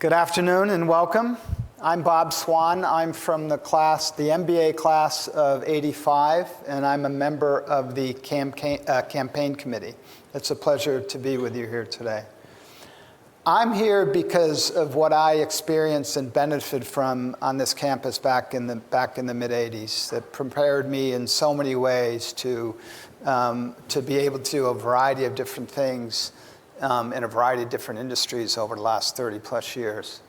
Good afternoon and welcome. I'm Bob Swan. I'm from the MBA class of '85, and I'm a member of the campaign committee. It's a pleasure to be with you here today. I'm here because of what I experienced and benefited from on this campus back in the mid-'80s that prepared me in so many ways to be able to do a variety of different things in a variety of different industries over the last 30 plus years.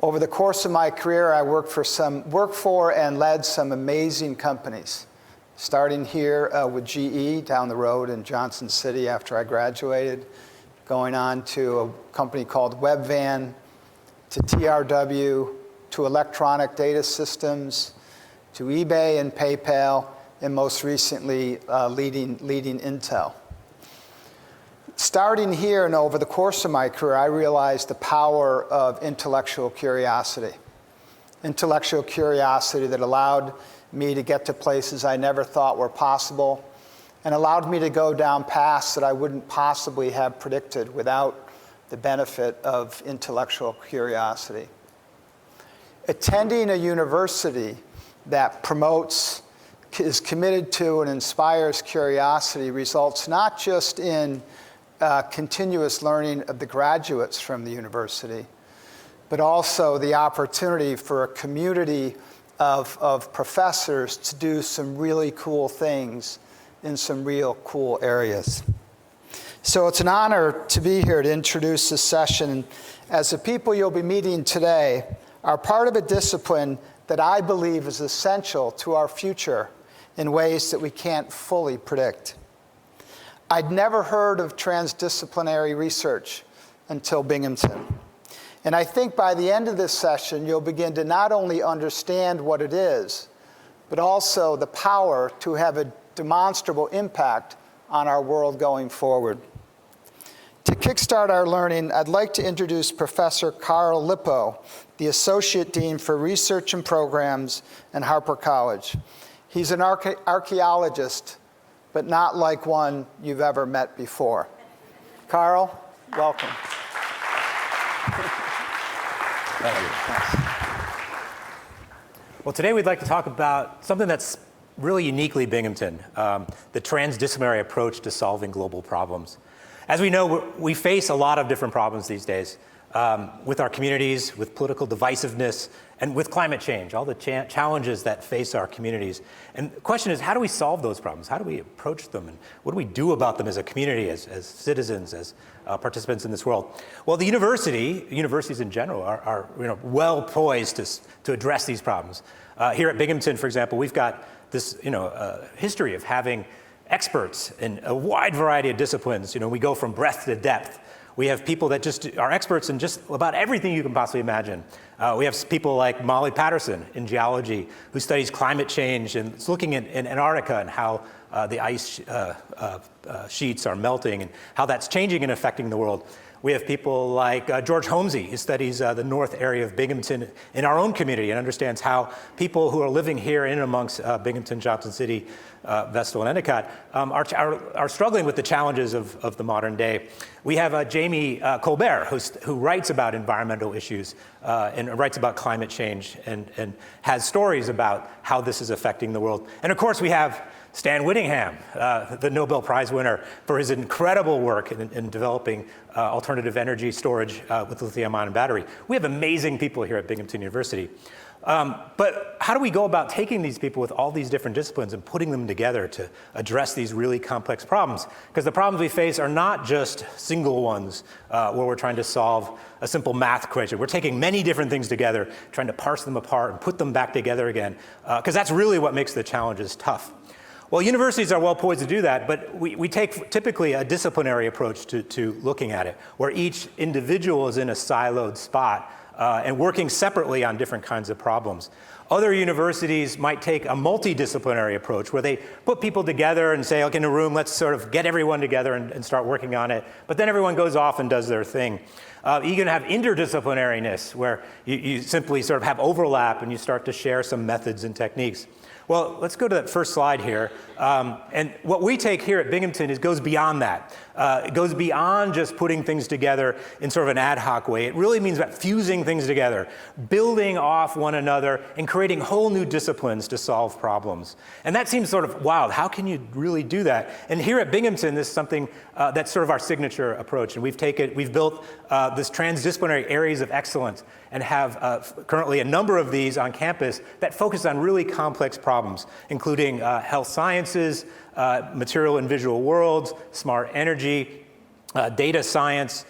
Over the course of my career, I worked for and led some amazing companies, starting here with GE down the road in Johnson City after I graduated, going on to a company called Webvan, to TRW, to Electronic Data Systems, to eBay and PayPal, and most recently leading Intel. Starting here and over the course of my career, I realized the power of intellectual curiosity. Intellectual curiosity that allowed me to get to places I never thought were possible and allowed me to go down paths that I wouldn't possibly have predicted without the benefit of intellectual curiosity. Attending a university that promotes, is committed to, and inspires curiosity results not just in continuous learning of the graduates from the university, but also the opportunity for a community of professors to do some really cool things in some real cool areas. So it's an honor to be here to introduce this session, as the people you'll be meeting today are part of a discipline that I believe is essential to our future in ways that we can't fully predict. I'd never heard of transdisciplinary research until Binghamton. And I think by the end of this session, you'll begin to not only understand what it is, but also the power to have a demonstrable impact on our world going forward. To kickstart our learning, I'd like to introduce Professor Carl Lippo, the Associate Dean for Research and Programs at Harper College. He's an archaeologist, but not like one you've ever met before. Carl, welcome. Thank you. Well, today we'd like to talk about something that's really uniquely Binghamton, the transdisciplinary approach to solving global problems. As we know, we face a lot of different problems these days with our communities, with political divisiveness, and with climate change, all the challenges that face our communities. And the question is, how do we solve those problems? How do we approach them? And what do we do about them as a community, as citizens, as participants in this world? Well, universities in general are well poised to address these problems. Here at Binghamton, for example, we've got this history of having experts in a wide variety of disciplines. We go from breadth to depth. We have people that just are experts in just about everything you can possibly imagine. We have people like Molly Patterson in geology, who studies climate change and is looking in Antarctica and how the ice sheets are melting and how that's changing and affecting the world. We have people like George Holmesy, who studies the north area of Binghamton in our own community and understands how people who are living here in amongst Binghamton, Johnson City, Vestal, and Endicott are struggling with the challenges of the modern day. We have Jamie Colbert, who writes about environmental issues and writes about climate change and has stories about how this is affecting the world. And of course, we have Stan Whittingham, the Nobel Prize winner, for his incredible work in developing alternative energy storage with lithium-ion battery. We have amazing people here at Binghamton University. But how do we go about taking these people with all these different disciplines and putting them together to address these really complex problems? Because the problems we face are not just single ones where we're trying to solve a simple math equation. We're taking many different things together, trying to parse them apart and put them back together again, because that's really what makes the challenges tough. Well, universities are well poised to do that, but we take typically a disciplinary approach to looking at it, where each individual is in a siloed spot and working separately on different kinds of problems. Other universities might take a multidisciplinary approach where they put people together and say, okay, in a room, let's sort of get everyone together and start working on it. But then everyone goes off and does their thing. You can have interdisciplinariness where you simply sort of have overlap and you start to share some methods and techniques. Well, let's go to that first slide here. And what we take here at Binghamton goes beyond that. It goes beyond just putting things together in sort of an ad hoc way. It really means about fusing things together, building off one another, and creating whole new disciplines to solve problems. And that seems sort of wild. How can you really do that? And here at Binghamton, this is something that's sort of our signature approach. And we've built this transdisciplinary areas of excellence and have currently a number of these on campus that focus on really complex problems, including health sciences, material and visual worlds, smart energy, data science,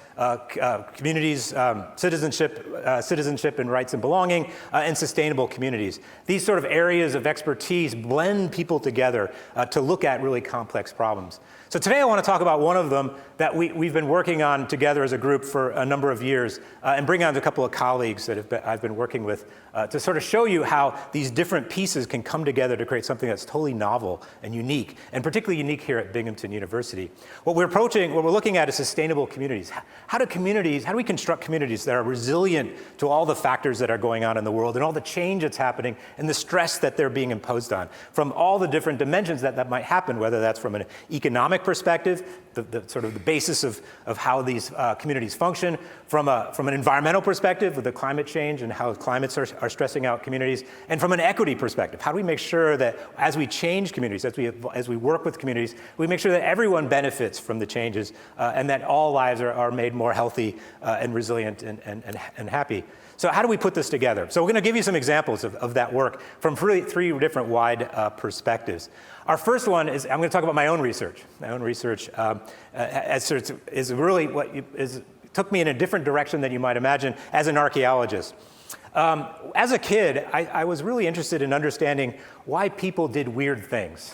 communities, citizenship and rights and belonging, and sustainable communities. These sort of areas of expertise blend people together to look at really complex problems. So today I want to talk about one of them that we've been working on together as a group for a number of years, and bring on a couple of colleagues that I've been working with to sort of show you how these different pieces can come together to create something that's totally novel and unique, and particularly unique here at Binghamton University. What we're looking at is sustainable communities. How do we construct communities that are resilient to all the factors that are going on in the world and all the change that's happening and the stress that they're being imposed on from all the different dimensions that might happen, whether that's from an economic perspective, the sort of the basis of how these communities function, from an environmental perspective with the climate change and how climates are stressing out communities, and from an equity perspective. How do we make sure that as we change communities, as we work with communities, we make sure that everyone benefits from the changes and that all lives are made more healthy and resilient and happy. So how do we put this together? So we're going to give you some examples of that work from three different wide perspectives. Our first one is, I'm going to talk about my own research. My own research is really took me in a different direction than you might imagine as an archaeologist. As a kid, I was really interested in understanding why people did weird things.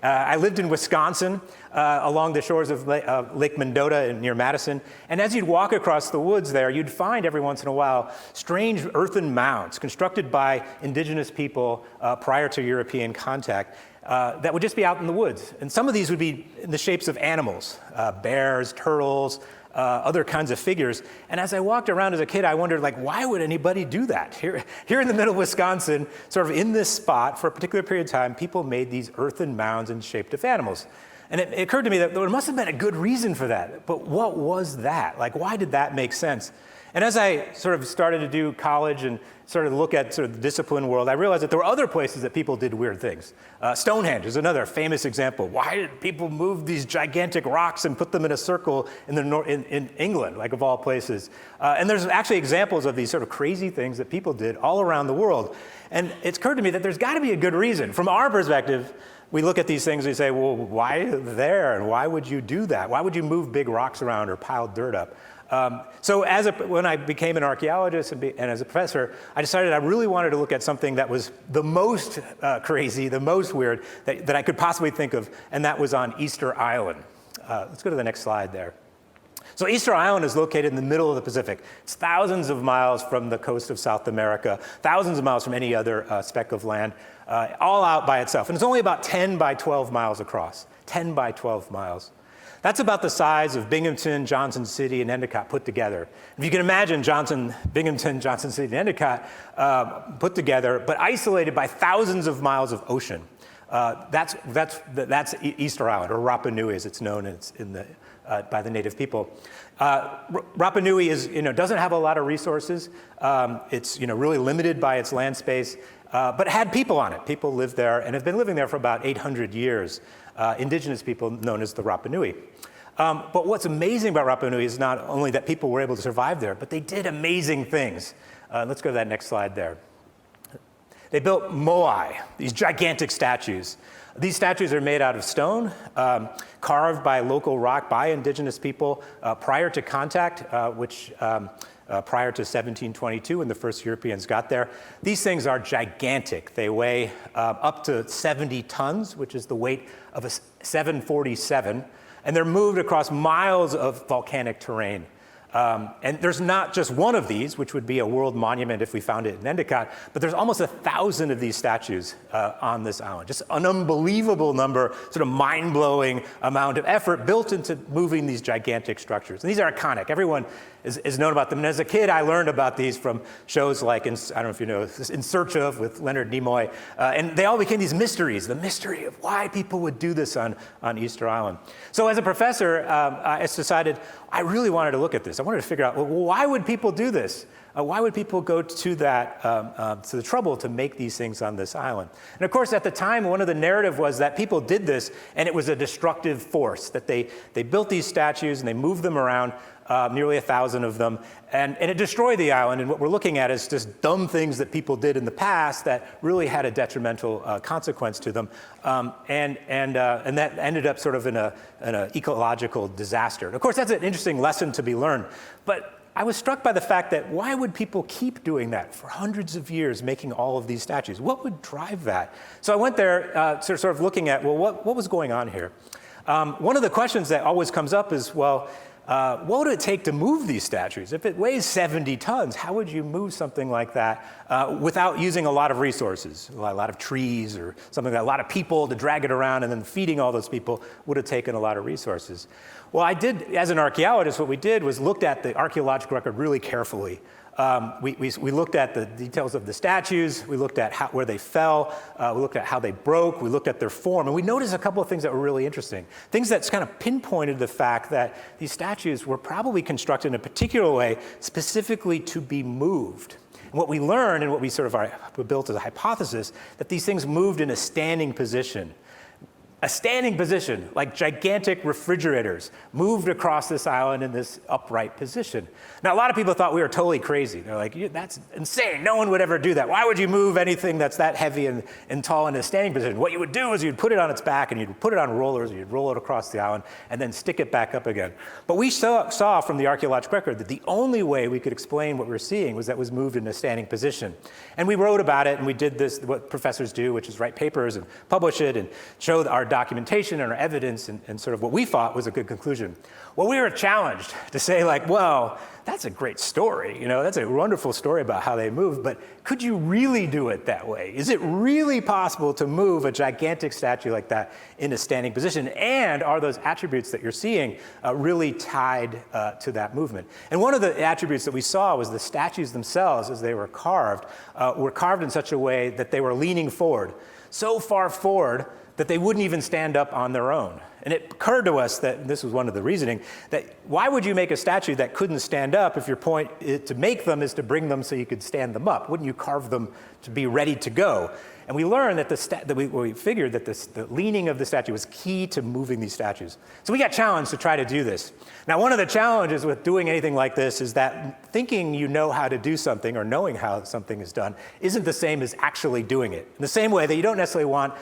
I lived in Wisconsin along the shores of Lake Mendota near Madison. And as you'd walk across the woods there, you'd find every once in a while strange earthen mounds constructed by indigenous people prior to European contact that would just be out in the woods. And some of these would be in the shapes of animals, bears, turtles, other kinds of figures. And as I walked around as a kid, I wondered, why would anybody do that? Here in the middle of Wisconsin, sort of in this spot, for a particular period of time, people made these earthen mounds in shape of animals. And it occurred to me that there must have been a good reason for that. But what was that? Why did that make sense? And as I sort of started to do college and started to look at sort of the discipline world, I realized that there were other places that people did weird things. Stonehenge is another famous example. Why did people move these gigantic rocks and put them in a circle in England, of all places? And there's actually examples of these sort of crazy things that people did all around the world. And it's occurred to me that there's got to be a good reason. From our perspective, we look at these things and we say, well, why there? And why would you do that? Why would you move big rocks around or pile dirt up? So when I became an archaeologist and as a professor, I decided I really wanted to look at something that was the most crazy, the most weird that I could possibly think of, and that was on Easter Island. Let's go to the next slide there. So Easter Island is located in the middle of the Pacific. It's thousands of miles from the coast of South America, thousands of miles from any other speck of land, all out by itself. And it's only about 10 by 12 miles across, 10 by 12 miles. That's about the size of Binghamton, Johnson City, and Endicott put together. If you can imagine Binghamton, Johnson City, and Endicott put together, but isolated by thousands of miles of ocean. That's Easter Island, or Rapa Nui as it's known by the native people. Rapa Nui doesn't have a lot of resources. It's really limited by its land space, but it had people on it. People lived there and have been living there for about 800 years. Indigenous people known as the Rapa Nui. But what's amazing about Rapa Nui is not only that people were able to survive there, but they did amazing things. Let's go to that next slide there. They built moai, these gigantic statues. These statues are made out of stone, carved by local rock by indigenous people prior to contact, prior to 1722 when the first Europeans got there. These things are gigantic. They weigh up to 70 tons, which is the weight of a 747, and they're moved across miles of volcanic terrain. And there's not just one of these, which would be a world monument if we found it in Endicott, but there's almost 1,000 of these statues on this island. Just an unbelievable number, sort of mind-blowing amount of effort built into moving these gigantic structures. And these are iconic. Everyone is known about them. And as a kid, I learned about these from shows like, I don't know if you know, In Search Of with Leonard Nimoy. And they all became these mysteries, the mystery of why people would do this on Easter Island. So as a professor, I decided I really wanted to look at this. I wanted to figure out, well, why would people do this? Why would people go to that, to the trouble to make these things on this island? And of course, at the time, one of the narrative was that people did this, and it was a destructive force, that they built these statues and they moved them around, nearly 1,000 of them, and it destroyed the island. And what we're looking at is just dumb things that people did in the past that really had a detrimental consequence to them, and that ended up sort of in an ecological disaster. And of course, that's an interesting lesson to be learned, but I was struck by the fact that why would people keep doing that for hundreds of years, making all of these statues? What would drive that? So I went there sort of looking at, well, what was going on here? One of the questions that always comes up is, well, what would it take to move these statues? If it weighs 70 tons, how would you move something like that without using a lot of resources, a lot of trees or something like that, a lot of people to drag it around, and then feeding all those people would have taken a lot of resources. Well, I did, as an archaeologist, what we did was looked at the archaeological record really carefully. We looked at the details of the statues, we looked at where they fell, we looked at how they broke, we looked at their form, and we noticed a couple of things that were really interesting. Things that kind of pinpointed the fact that these statues were probably constructed in a particular way specifically to be moved. And what we learned and what we sort of built as a hypothesis, that these things moved in a standing position. A standing position, like gigantic refrigerators, moved across this island in this upright position. Now, a lot of people thought we were totally crazy. They're like, that's insane. No one would ever do that. Why would you move anything that's that heavy and tall in a standing position? What you would do is you'd put it on its back and you'd put it on rollers and you'd roll it across the island and then stick it back up again. But we saw from the archaeological record that the only way we could explain what we were seeing was that it was moved in a standing position. And we wrote about it, and we did this, what professors do, which is write papers and publish it and show our documentation and our evidence and sort of what we thought was a good conclusion. Well, we were challenged to say, like, well, that's a great story, that's a wonderful story about how they moved, but could you really do it that way? Is it really possible to move a gigantic statue like that in a standing position? And are those attributes that you're seeing really tied to that movement? And one of the attributes that we saw was the statues themselves, as they were carved in such a way that they were leaning forward, so far forward that they wouldn't even stand up on their own. And it occurred to us that, this was one of the reasoning, that why would you make a statue that couldn't stand up if your point to make them is to bring them so you could stand them up? Wouldn't you carve them to be ready to go? And we learned that we figured that the leaning of the statue was key to moving these statues. So we got challenged to try to do this. Now, one of the challenges with doing anything like this is that thinking you know how to do something or knowing how something is done isn't the same as actually doing it. In the same way that you don't necessarily want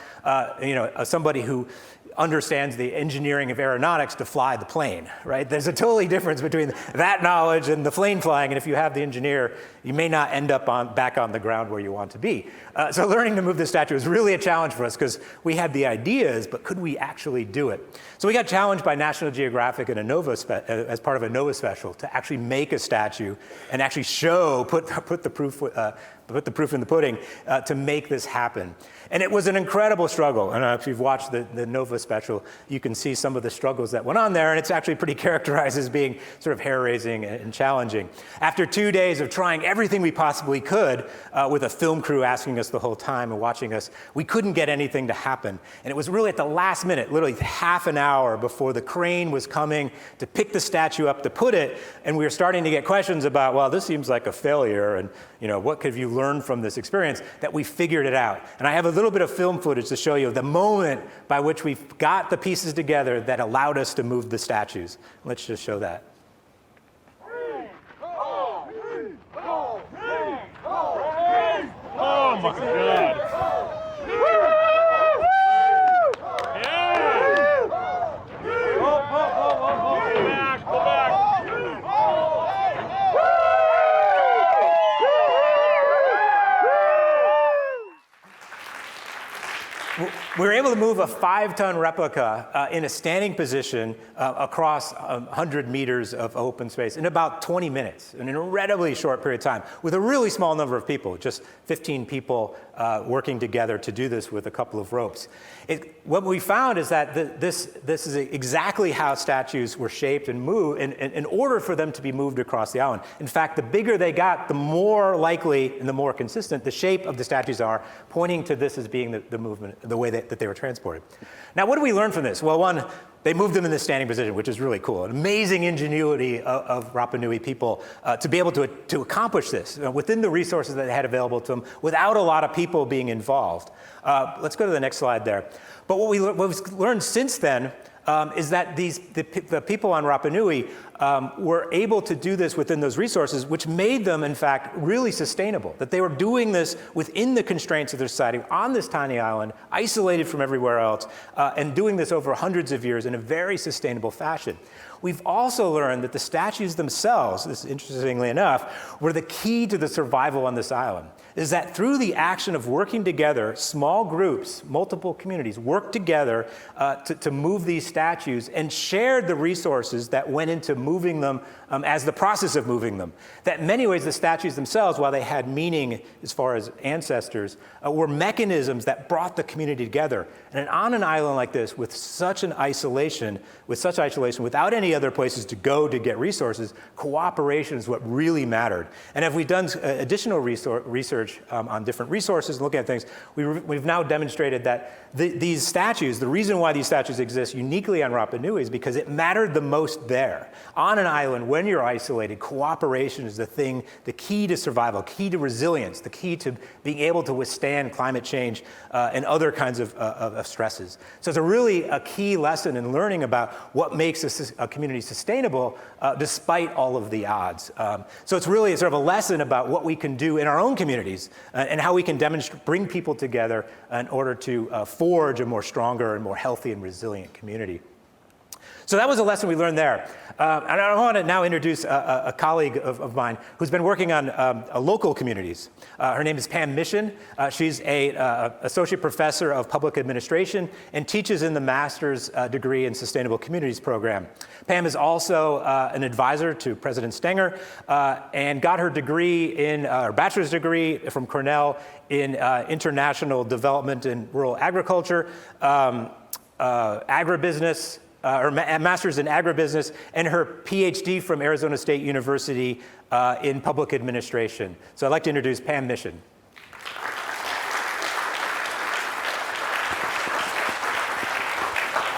somebody who understands the engineering of aeronautics to fly the plane, right? There's a totally difference between that knowledge and the plane flying, and if you have the engineer, you may not end up back on the ground where you want to be. So learning to move this statue was really a challenge for us because we had the ideas, but could we actually do it? So we got challenged by National Geographic and as part of a NOVA special to actually make a statue and actually put the proof in the pudding to make this happen. And it was an incredible struggle. And if you've watched the NOVA special, you can see some of the struggles that went on there, and it's actually pretty characterized as being sort of hair-raising and challenging. After 2 days of trying everything we possibly could, with a film crew asking us the whole time and watching us, we couldn't get anything to happen. And it was really at the last minute, literally half an hour before the crane was coming to pick the statue up to put it, and we were starting to get questions about, well, this seems like a failure, and what could you learn from this experience, that we figured it out. And I have a little bit of film footage to show you the moment by which we got the pieces together that allowed us to move the statues. Let's just show that. Oh my God. We were able to move a 5-ton replica in a standing position across 100 meters of open space in about 20 minutes, an incredibly short period of time, with a really small number of people, just 15 people working together to do this with a couple of ropes. What we found is that this is exactly how statues were shaped and moved in order for them to be moved across the island. In fact, the bigger they got, the more likely and the more consistent the shape of the statues are, pointing to this as being the movement, the way that they were transported. Now, what do we learn from this? Well, one, they moved them in this standing position, which is really cool. An amazing ingenuity of Rapa Nui people to be able to accomplish this within the resources that they had available to them without a lot of people being involved. Let's go to the next slide there. But what we've learned since then is that the people on Rapa Nui were able to do this within those resources, which made them, in fact, really sustainable. That they were doing this within the constraints of their society, on this tiny island, isolated from everywhere else, and doing this over hundreds of years in a very sustainable fashion. We've also learned that the statues themselves, this interestingly enough, were the key to the survival on this island. Is that through the action of working together, small groups, multiple communities worked together to move these statues and shared the resources that went into moving them as the process of moving them. That in many ways the statues themselves, while they had meaning as far as ancestors, were mechanisms that brought the community together. And on an island like this, with such isolation, without any other places to go to get resources, cooperation is what really mattered. And if we've done additional research on different resources and looking at things, we've now demonstrated that these statues, the reason why these statues exist uniquely on Rapa Nui is because it mattered the most there. On an island, when you're isolated, cooperation is the key to survival, key to resilience, the key to being able to withstand climate change and other kinds of stresses. So it's a key lesson in learning about what makes a community sustainable despite all of the odds. So it's really sort of a lesson about what we can do in our own communities and how we can bring people together in order to forge a more stronger and more healthy and resilient community. So that was a lesson we learned there. And I want to now introduce a colleague of mine who's been working on local communities. Her name is Pam Mission. She's an associate professor of public administration and teaches in the master's degree in sustainable communities program. Pam is also an advisor to President Stenger and got her bachelor's degree from Cornell in international development and rural agriculture, agribusiness, her master's in agribusiness, and her PhD from Arizona State University in public administration. So I'd like to introduce Pam Mission.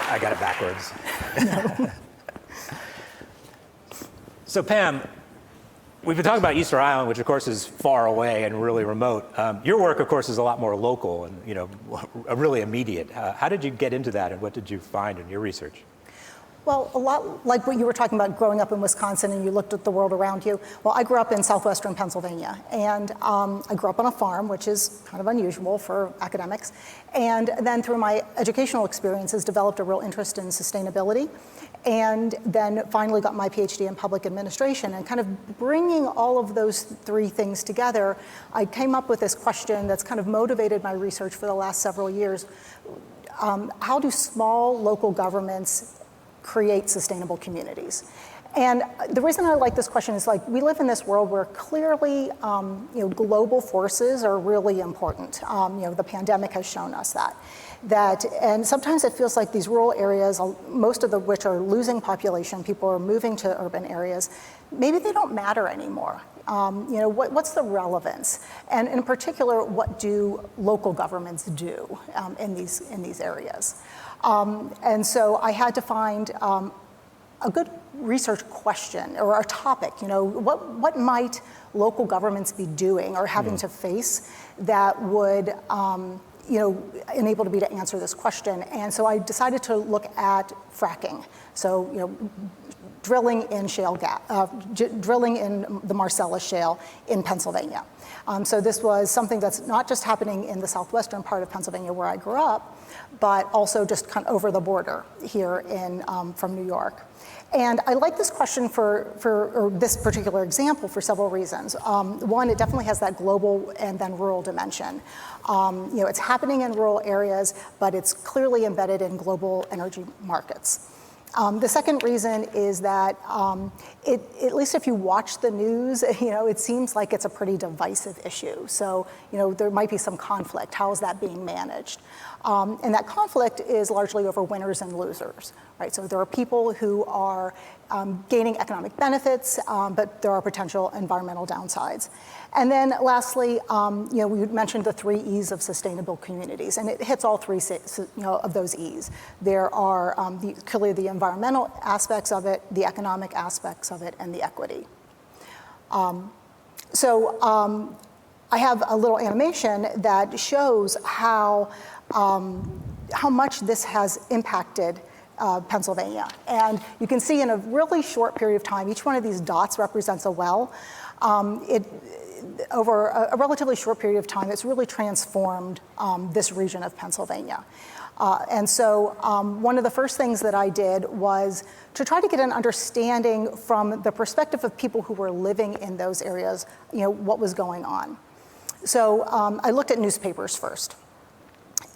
I got it backwards. No. So Pam, we've been talking about Easter Island, which of course is far away and really remote. Your work, of course, is a lot more local and really immediate. How did you get into that, and what did you find in your research? Well, a lot like what you were talking about growing up in Wisconsin and you looked at the world around you. Well, I grew up in southwestern Pennsylvania, and I grew up on a farm, which is kind of unusual for academics. And then through my educational experiences, developed a real interest in sustainability, and then finally got my PhD in public administration. And kind of bringing all of those three things together, I came up with this question that's kind of motivated my research for the last several years. How do small local governments create sustainable communities? And the reason I like this question is, like, we live in this world where clearly, global forces are really important. The pandemic has shown us that, and sometimes it feels like these rural areas, most of which are losing population, people are moving to urban areas, maybe they don't matter anymore. What's the relevance? And in particular, what do local governments do in these areas? And so I had to find a good research question or a topic. What might local governments be doing or having to face that would enable me to answer this question? And so I decided to look at fracking. So, drilling in shale gas, drilling in the Marcellus Shale in Pennsylvania. So this was something that's not just happening in the southwestern part of Pennsylvania where I grew up, but also just kind of over the border here from New York. And I like this question or this particular example for several reasons. One, it definitely has that global and then rural dimension. It's happening in rural areas, but it's clearly embedded in global energy markets. The second reason is that at least if you watch the news, it seems like it's a pretty divisive issue. So, there might be some conflict. How is that being managed? And that conflict is largely over winners and losers, right? So there are people who are gaining economic benefits, but there are potential environmental downsides. And then lastly, we mentioned the 3 E's of sustainable communities, and it hits all 3 of those E's. There are clearly the environmental aspects of it, the economic aspects of it, and the equity. I have a little animation that shows how much this has impacted Pennsylvania. And you can see in a really short period of time, each one of these dots represents a well. Over a relatively short period of time, it's really transformed this region of Pennsylvania. One of the first things that I did was to try to get an understanding from the perspective of people who were living in those areas, what was going on. So I looked at newspapers first.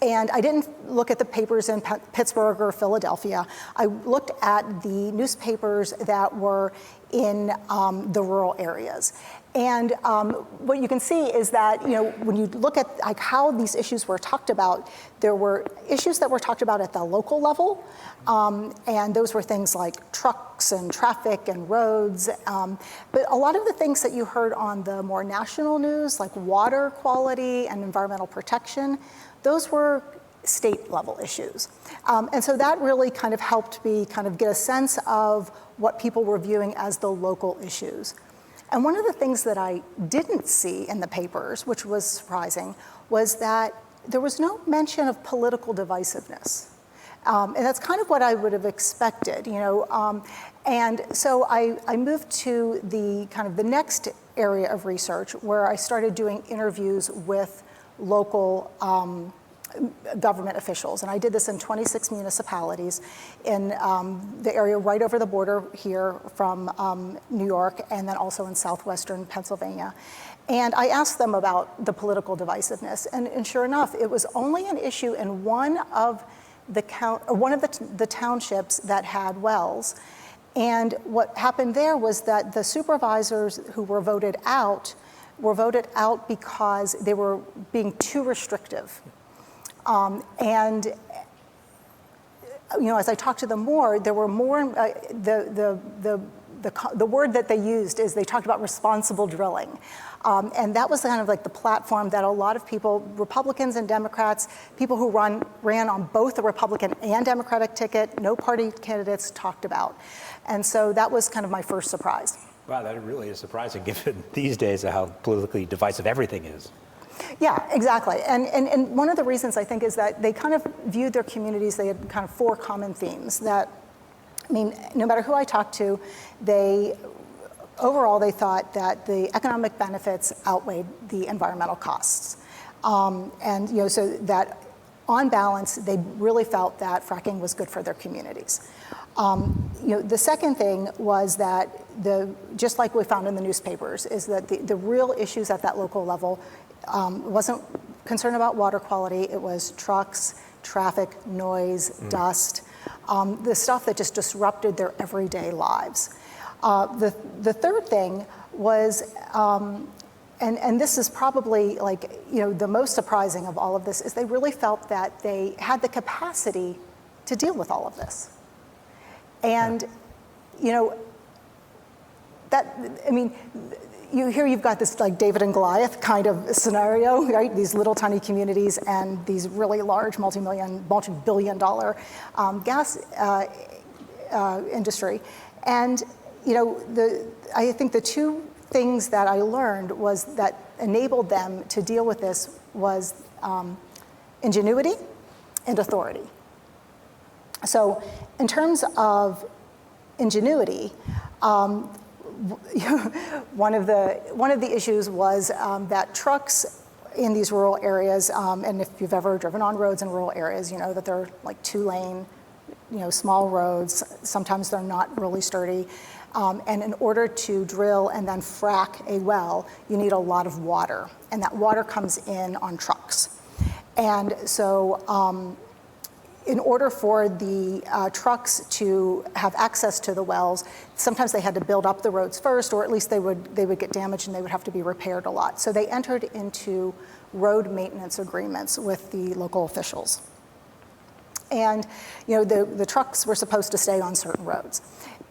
And I didn't look at the papers in Pittsburgh or Philadelphia. I looked at the newspapers that were in the rural areas. And what you can see is that, when you look at how these issues were talked about, there were issues that were talked about at the local level, and those were things like trucks and traffic and roads. But a lot of the things that you heard on the more national news, like water quality and environmental protection, those were state level issues. And so that really kind of helped me kind of get a sense of what people were viewing as the local issues. And one of the things that I didn't see in the papers, which was surprising, was that there was no mention of political divisiveness. And that's kind of what I would have expected, And so I moved to the next area of research where I started doing interviews with local government officials. And I did this in 26 municipalities in the area right over the border here from New York, and then also in southwestern Pennsylvania. And I asked them about the political divisiveness. And sure enough, it was only an issue in one of the townships that had wells. And what happened there was that the supervisors who were voted out because they were being too restrictive. As I talked to them more, there were more, the word that they used is they talked about responsible drilling. And that was kind of like the platform that a lot of people, Republicans and Democrats, people who ran on both the Republican and Democratic ticket, no party candidates talked about. And so that was kind of my first surprise. Wow, that really is surprising given these days how politically divisive everything is. Yeah, exactly. And one of the reasons I think is that they kind of viewed their communities, they had kind of 4 common themes that, no matter who I talked to, overall they thought that the economic benefits outweighed the environmental costs. So that on balance, they really felt that fracking was good for their communities. The second thing was that just like we found in the newspapers, is that the real issues at that local level wasn't concerned about water quality. It was trucks, traffic, noise, dust, the stuff that just disrupted their everyday lives. The third thing was, and this is probably the most surprising of all of this, is they really felt that they had the capacity to deal with all of this. And, you've got this David and Goliath kind of scenario, right? These little tiny communities and these really large multi-billion dollar gas industry. And, I think the 2 things that I learned was that enabled them to deal with this was ingenuity and authority. So in terms of ingenuity, one of the issues was that trucks in these rural areas, and if you've ever driven on roads in rural areas, you know that they're like 2-lane, small roads. Sometimes they're not really sturdy. And in order to drill and then frack a well, you need a lot of water, and that water comes in on trucks. And so in order for the trucks to have access to the wells, sometimes they had to build up the roads first, or at least they would get damaged and they would have to be repaired a lot. So they entered into road maintenance agreements with the local officials. And the trucks were supposed to stay on certain roads,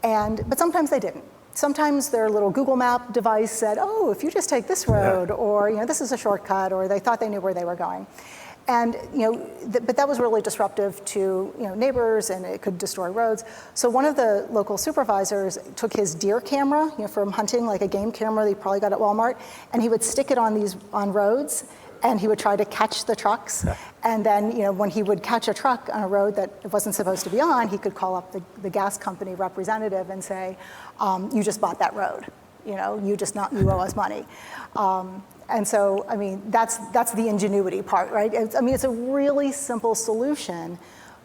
but sometimes they didn't. Sometimes their little Google Map device said, "Oh, if you just take this road," or this is a shortcut, or they thought they knew where they were going. And but that was really disruptive to neighbors, and it could destroy roads. So one of the local supervisors took his deer camera, from hunting, like a game camera that he probably got at Walmart, and he would stick it on roads, and he would try to catch the trucks. And then when he would catch a truck on a road that it wasn't supposed to be on, he could call up the gas company representative and say, "You just bought that road. You owe us money." And so, that's the ingenuity part, right? It's a really simple solution,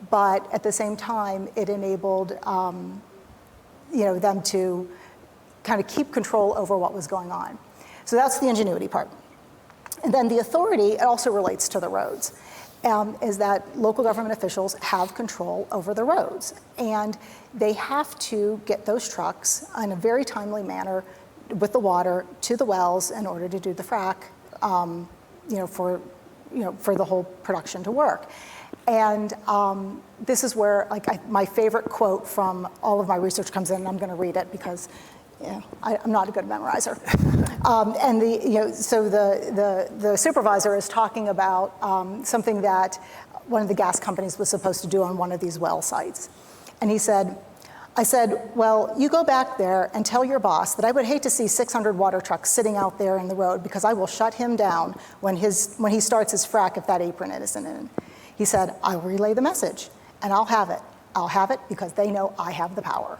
but at the same time, it enabled, them to kind of keep control over what was going on. So that's the ingenuity part. And then the authority, it also relates to the roads, is that local government officials have control over the roads, and they have to get those trucks in a very timely manner with the water to the wells in order to do the frack, for the whole production to work. And this is where my favorite quote from all of my research comes in, and I'm going to read it because I'm not a good memorizer. So the supervisor is talking about something that one of the gas companies was supposed to do on one of these well sites, and he said, I said, "Well, you go back there and tell your boss that I would hate to see 600 water trucks sitting out there in the road because I will shut him down when he starts his frack if that apron isn't in." He said, "I'll relay the message, and I'll have it. I'll have it because they know I have the power."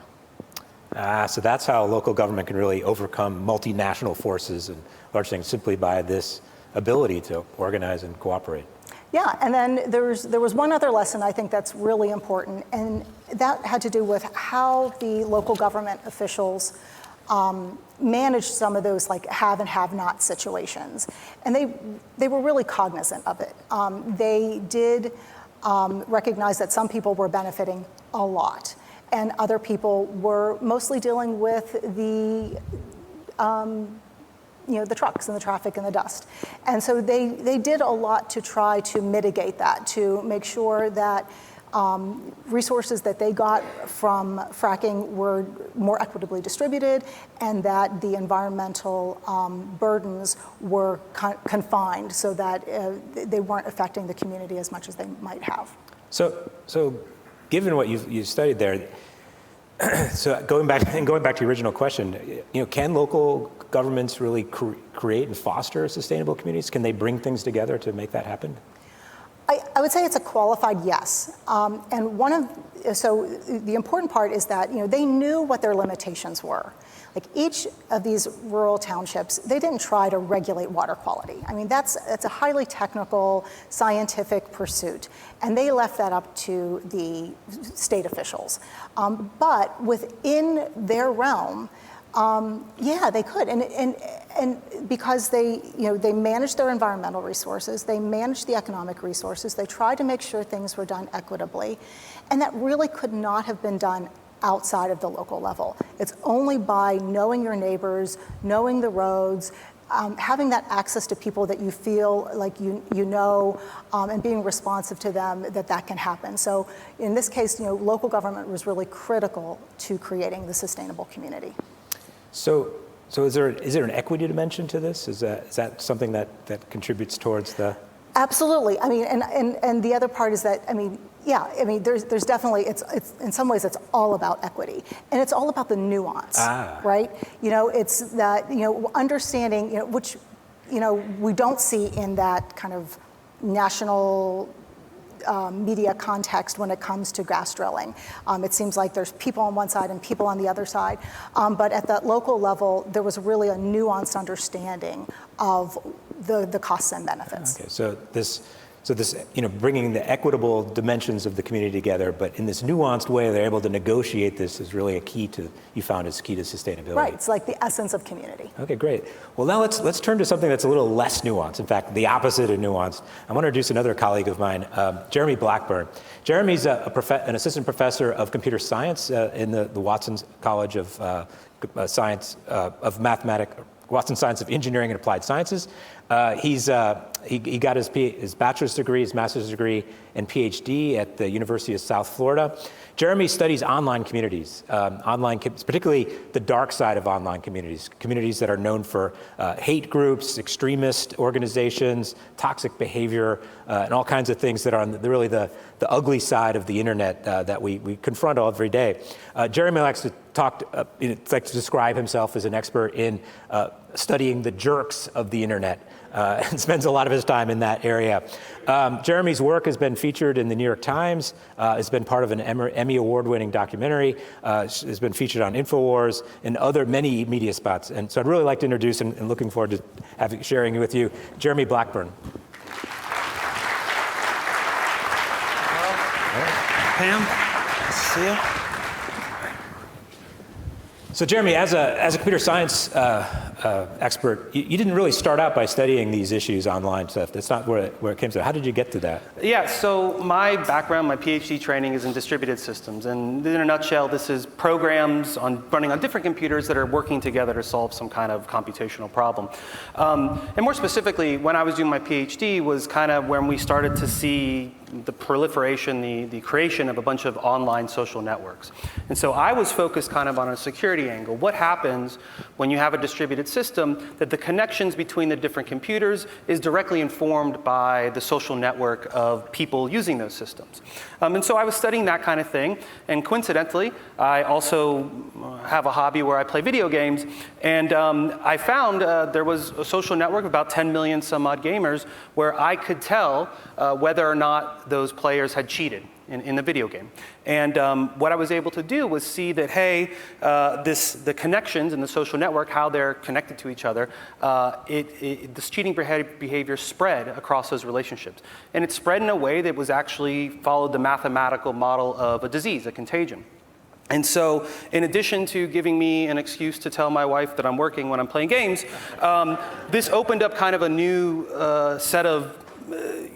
So that's how local government can really overcome multinational forces and large things simply by this ability to organize and cooperate. Yeah, and then there was one other lesson I think that's really important, and that had to do with how the local government officials managed some of those have and have not situations. And they were really cognizant of it. They did recognize that some people were benefiting a lot, and other people were mostly dealing with the trucks and the traffic and the dust. And so they did a lot to try to mitigate that, to make sure that resources that they got from fracking were more equitably distributed, and that the environmental burdens were confined so that they weren't affecting the community as much as they might have. So given what you studied there, so going back to your original question, can local governments really create and foster sustainable communities? Can they bring things together to make that happen? I would say it's a qualified yes. And so the important part is that they knew what their limitations were. Each of these rural townships, they didn't try to regulate water quality. That's a highly technical, scientific pursuit, and they left that up to the state officials. But within their realm, they could, and because they managed their environmental resources, they managed the economic resources, they tried to make sure things were done equitably, and that really could not have been done outside of the local level. It's only by knowing your neighbors, knowing the roads, having that access to people that you feel like you know, and being responsive to them, that can happen. So in this case, local government was really critical to creating the sustainable community. So is there an equity dimension to this? Is that something that contributes towards the? Absolutely. And the other part is that there's definitely it's in some ways it's all about equity, and it's all about the nuance, right? It's that understanding which we don't see in that kind of national media context when it comes to gas drilling. It seems like there's people on one side and people on the other side. But at that local level, there was really a nuanced understanding of the costs and benefits. Okay, so this, bringing the equitable dimensions of the community together, but in this nuanced way, they're able to negotiate this is really you found is key to sustainability. Right, it's like the essence of community. Okay, great. Well, now let's turn to something that's a little less nuanced. In fact, the opposite of nuanced. I want to introduce another colleague of mine, Jeremy Blackburn. Jeremy's an assistant professor of computer science in the Watson College of Science of Mathematics. Watson Science of Engineering and Applied Sciences. He got his bachelor's degree, his master's degree, and PhD at the University of South Florida. Jeremy studies online communities, particularly the dark side of online communities that are known for hate groups, extremist organizations, toxic behavior, and all kinds of things that are on really the ugly side of the internet that we confront all every day. Jeremy likes to describe himself as an expert in studying the jerks of the internet. And spends a lot of his time in that area. Jeremy's work has been featured in the New York Times, has been part of an Emmy Award-winning documentary, has been featured on InfoWars and many media spots. And so I'd really like to introduce and looking forward to sharing with you, Jeremy Blackburn. Pam, nice to see you. So Jeremy, as a computer science expert, you didn't really start out by studying these issues online stuff. That's not where it came to. How did you get to that? Yeah, so my background, my PhD training is in distributed systems. And in a nutshell, this is programs running on different computers that are working together to solve some kind of computational problem. And more specifically, when I was doing my PhD was kind of when we started to see the proliferation, the creation of a bunch of online social networks. And so I was focused kind of on a security angle. What happens when you have a distributed system that the connections between the different computers is directly informed by the social network of people using those systems? And so I was studying that kind of thing. And coincidentally, I also have a hobby where I play video games. And I found there was a social network of about 10 million some odd gamers where I could tell whether or not those players had cheated in the video game. And what I was able to do was see that, hey, the connections in the social network, how they're connected to each other, this cheating behavior spread across those relationships. And it spread in a way that was actually followed the mathematical model of a disease, a contagion. And so, in addition to giving me an excuse to tell my wife that I'm working when I'm playing games, this opened up kind of a new set of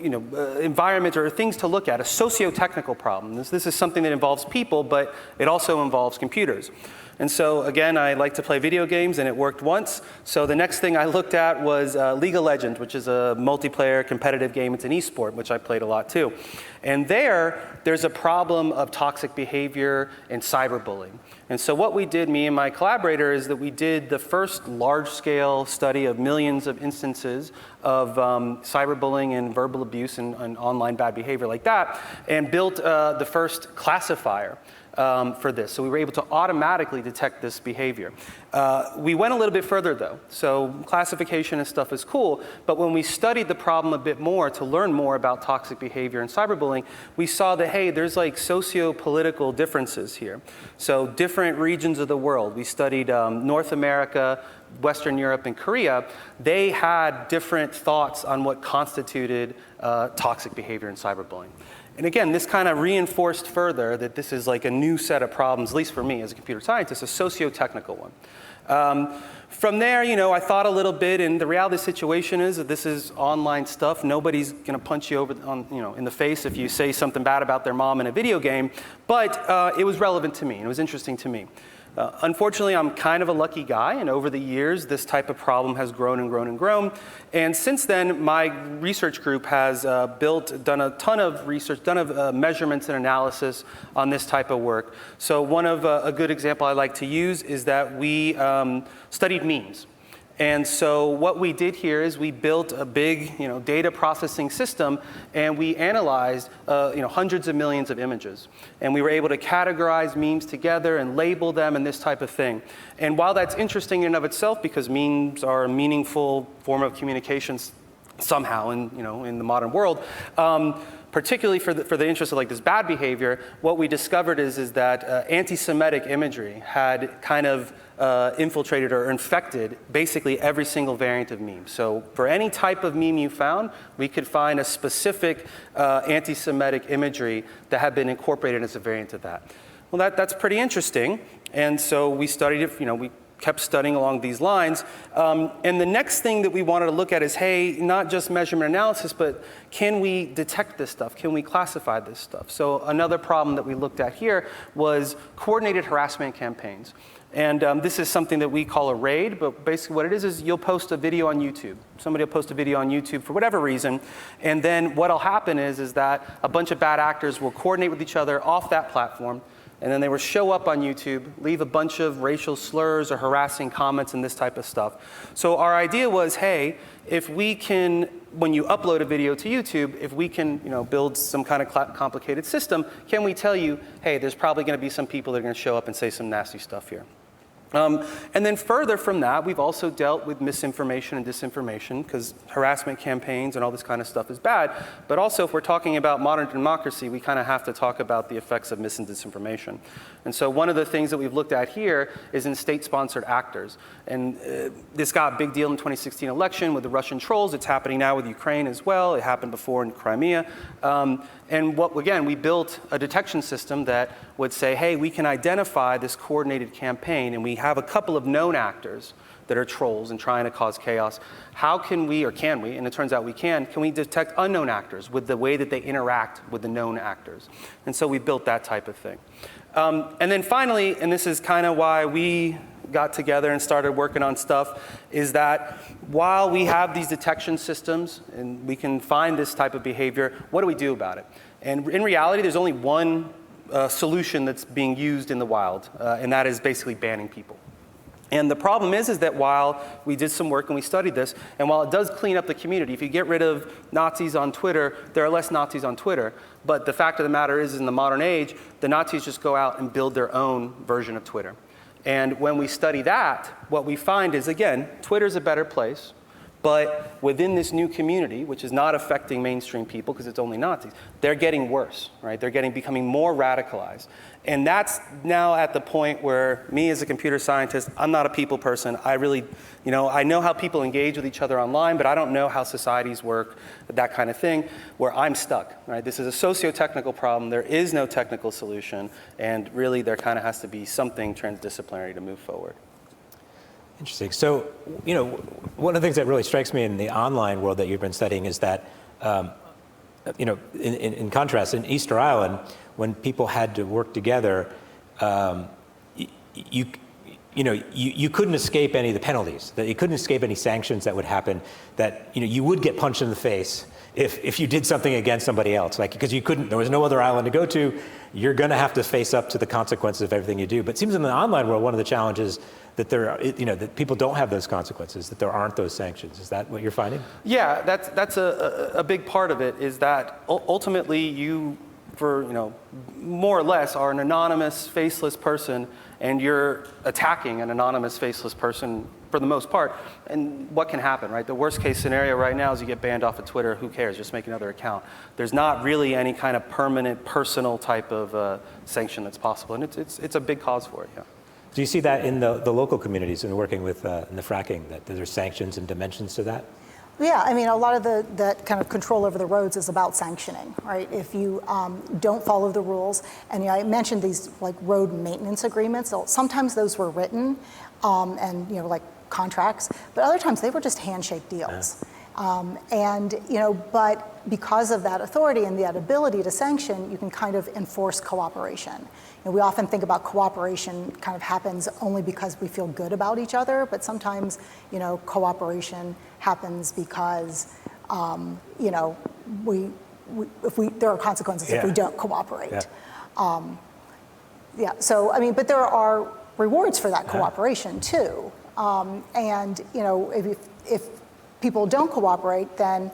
environment or things to look at, a socio-technical problem. This is something that involves people, but it also involves computers. And so, again, I like to play video games, and it worked once. So the next thing I looked at was League of Legends, which is a multiplayer competitive game. It's an e-sport, which I played a lot too. And there's a problem of toxic behavior and cyberbullying. And so what we did, me and my collaborator, is that we did the first large-scale study of millions of instances of cyberbullying and verbal abuse and online bad behavior like that, and built the first classifier for this. So we were able to automatically detect this behavior. We went a little bit further, though. So classification and stuff is cool, but when we studied the problem a bit more to learn more about toxic behavior and cyberbullying, we saw that, hey, there's like socio-political differences here. So different regions of the world. We studied North America, Western Europe, and Korea. They had different thoughts on what constituted toxic behavior and cyberbullying. And again, this kind of reinforced further that this is like a new set of problems, at least for me as a computer scientist, a socio-technical one. From there, I thought a little bit, and the reality of the situation is that this is online stuff. Nobody's going to punch you in the face if you say something bad about their mom in a video game. But it was relevant to me, and it was interesting to me. Unfortunately, I'm kind of a lucky guy, and over the years, this type of problem has grown and grown and grown. And since then, my research group has done a ton of research, measurements and analysis on this type of work. So one of a good example I like to use is that we studied memes. And so what we did here is we built a big, data processing system, and we analyzed, hundreds of millions of images. And we were able to categorize memes together and label them and this type of thing. And while that's interesting in and of itself, because memes are a meaningful form of communications, somehow in the modern world. Particularly for the interest of like this bad behavior, what we discovered is that anti-Semitic imagery had kind of infiltrated or infected basically every single variant of meme. So for any type of meme you found, we could find a specific anti-Semitic imagery that had been incorporated as a variant of that. Well, that's pretty interesting. And so we studied it, we kept studying along these lines. And the next thing that we wanted to look at is, hey, not just measurement analysis, but can we detect this stuff? Can we classify this stuff? So another problem that we looked at here was coordinated harassment campaigns. And this is something that we call a raid, but basically what it is you'll post a video on YouTube. Somebody will post a video on YouTube for whatever reason, and then what'll happen is that a bunch of bad actors will coordinate with each other off that platform, and then they will show up on YouTube, leave a bunch of racial slurs or harassing comments and this type of stuff. So our idea was, hey, if we can, when you upload a video to YouTube, if we can build some kind of complicated system, can we tell you, hey, there's probably going to be some people that are going to show up and say some nasty stuff here. And then further from that, we've also dealt with misinformation and disinformation, because harassment campaigns and all this kind of stuff is bad. But also, if we're talking about modern democracy, we kind of have to talk about the effects of mis and disinformation. And so one of the things that we've looked at here is in state-sponsored actors. And this got a big deal in the 2016 election with the Russian trolls. It's happening now with Ukraine as well. It happened before in Crimea. And again, we built a detection system that would say, hey, we can identify this coordinated campaign, and we have a couple of known actors that are trolls and trying to cause chaos. How can we, or can we, and it turns out we can we detect unknown actors with the way that they interact with the known actors? And so we built that type of thing. And then finally, and this is kind of why we got together and started working on stuff, is that while we have these detection systems and we can find this type of behavior, what do we do about it? And in reality, there's only one solution that's being used in the wild, and that is basically banning people. And the problem is that while we did some work and we studied this, and while it does clean up the community, if you get rid of Nazis on Twitter, there are less Nazis on Twitter. But the fact of the matter is in the modern age, the Nazis just go out and build their own version of Twitter. And when we study that, what we find is, again, Twitter's a better place, but within this new community, which is not affecting mainstream people because it's only Nazis, they're getting worse, right? They're becoming more radicalized. And that's now at the point where me as a computer scientist, I'm not a people person. I really, I know how people engage with each other online, but I don't know how societies work, that kind of thing, where I'm stuck, right? This is a socio-technical problem. There is no technical solution. And really, there kind of has to be something transdisciplinary to move forward. Interesting. So, one of the things that really strikes me in the online world that you've been studying is that, in contrast, in Easter Island, when people had to work together, you couldn't escape any of the penalties. That you couldn't escape any sanctions that would happen. That you would get punched in the face if you did something against somebody else. Like, because there was no other island to go to. You're going to have to face up to the consequences of everything you do. But it seems in the online world, one of the challenges that that people don't have those consequences, that there aren't those sanctions. Is that what you're finding? Yeah, that's a big part of it. Is that ultimately you, for more or less, are an anonymous, faceless person, and you're attacking an anonymous, faceless person for the most part. And what can happen, right? The worst case scenario right now is you get banned off of Twitter. Who cares? Just make another account. There's not really any kind of permanent, personal type of sanction that's possible, and it's a big cause for it. Yeah. Do you see that in the local communities and working with in the fracking, that there's sanctions and dimensions to that? Yeah, I mean, a lot of that kind of control over the roads is about sanctioning, right? If you don't follow the rules, and I mentioned these like road maintenance agreements. So sometimes those were written, and like contracts, but other times they were just handshake deals. But because of that authority and that ability to sanction, you can kind of enforce cooperation. We often think about cooperation kind of happens only because we feel good about each other, but sometimes, cooperation happens because, there are consequences if we don't cooperate. But there are rewards for that cooperation too. If people don't cooperate, then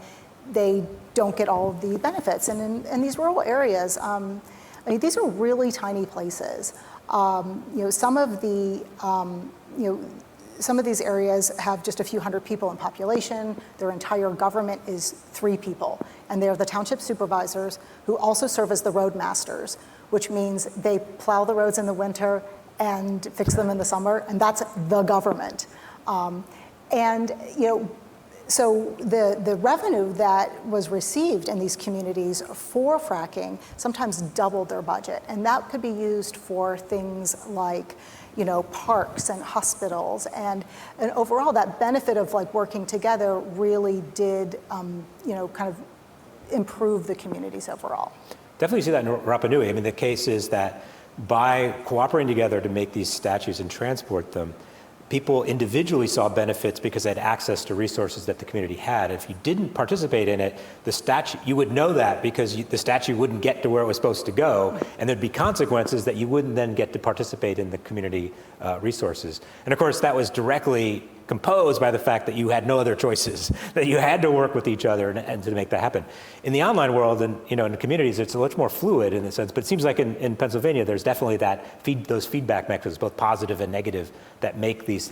they don't get all of the benefits. And in these rural areas, these are really tiny places. Some of the, some of these areas have just a few hundred people in population. Their entire government is 3 people. And they're the township supervisors who also serve as the roadmasters, which means they plow the roads in the winter and fix them in the summer, and that's the government. And so the revenue that was received in these communities for fracking sometimes doubled their budget, and that could be used for things like parks and hospitals, and overall that benefit of like working together really did kind of improve the communities overall. Definitely see that in Rapa Nui. I mean, the case is that by cooperating together to make these statues and transport them, people individually saw benefits because they had access to resources that the community had. If you didn't participate in it, the statue, you would know that because the statue wouldn't get to where it was supposed to go, and there'd be consequences that you wouldn't then get to participate in the community resources. And of course, that was directly composed by the fact that you had no other choices, that you had to work with each other and to make that happen. In the online world and in the communities, it's much more fluid in a sense, but it seems like in Pennsylvania, there's definitely those feedback mechanisms, both positive and negative, that make these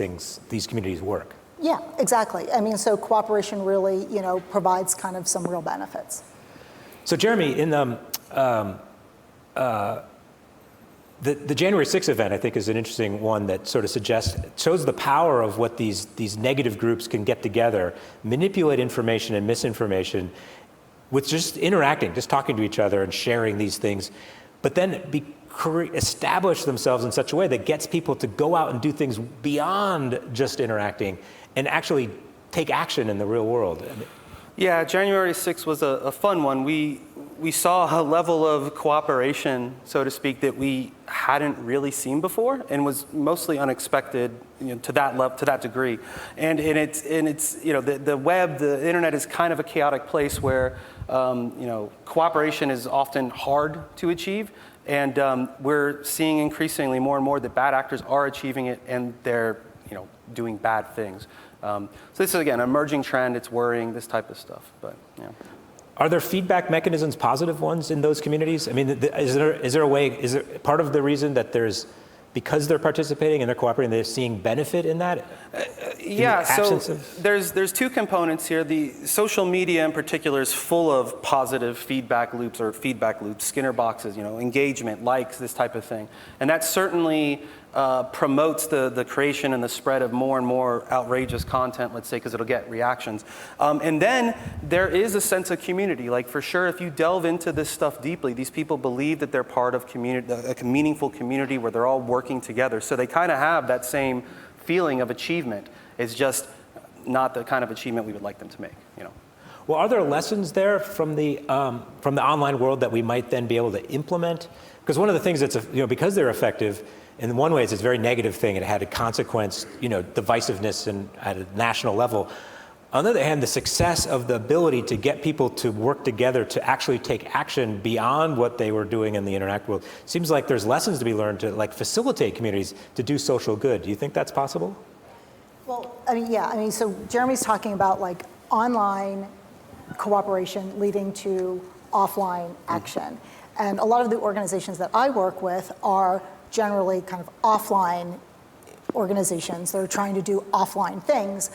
communities work. Yeah, exactly. I mean, so cooperation really, provides kind of some real benefits. So Jeremy, in the January 6th event, I think, is an interesting one that sort of shows the power of what these negative groups can get together, manipulate information and misinformation with just interacting, just talking to each other and sharing these things, but then establish themselves in such a way that gets people to go out and do things beyond just interacting and actually take action in the real world. Yeah, January 6th was a fun one. We saw a level of cooperation, so to speak, that we hadn't really seen before, and was mostly unexpected, to that degree. And it's the web, the internet is kind of a chaotic place where cooperation is often hard to achieve, and we're seeing increasingly more and more that bad actors are achieving it, and they're doing bad things. So this is again an emerging trend. It's worrying, this type of stuff, but yeah. Are there feedback mechanisms, positive ones, in those communities? I mean, is there a way? Is there part of the reason that because they're participating and they're cooperating, they're seeing benefit in that? Yeah. So there's 2 components here. The social media in particular is full of positive feedback loops Skinner boxes, engagement, likes, this type of thing, and that certainly promotes the creation and the spread of more and more outrageous content, let's say, because it'll get reactions. And then there is a sense of community. Like, for sure, if you delve into this stuff deeply, these people believe that they're part of a meaningful community where they're all working together. So they kind of have that same feeling of achievement. It's just not the kind of achievement we would like them to make, Well, are there lessons there from the online world that we might then be able to implement? Because one of the things that's, because they're effective, in one way, it's a very negative thing. It had a consequence, divisiveness at a national level. On the other hand, the success of the ability to get people to work together to actually take action beyond what they were doing in the internet world seems like there's lessons to be learned to facilitate communities to do social good. Do you think that's possible? Well, so Jeremy's talking about like online cooperation leading to offline action. And a lot of the organizations that I work with are generally kind of offline organizations that are trying to do offline things.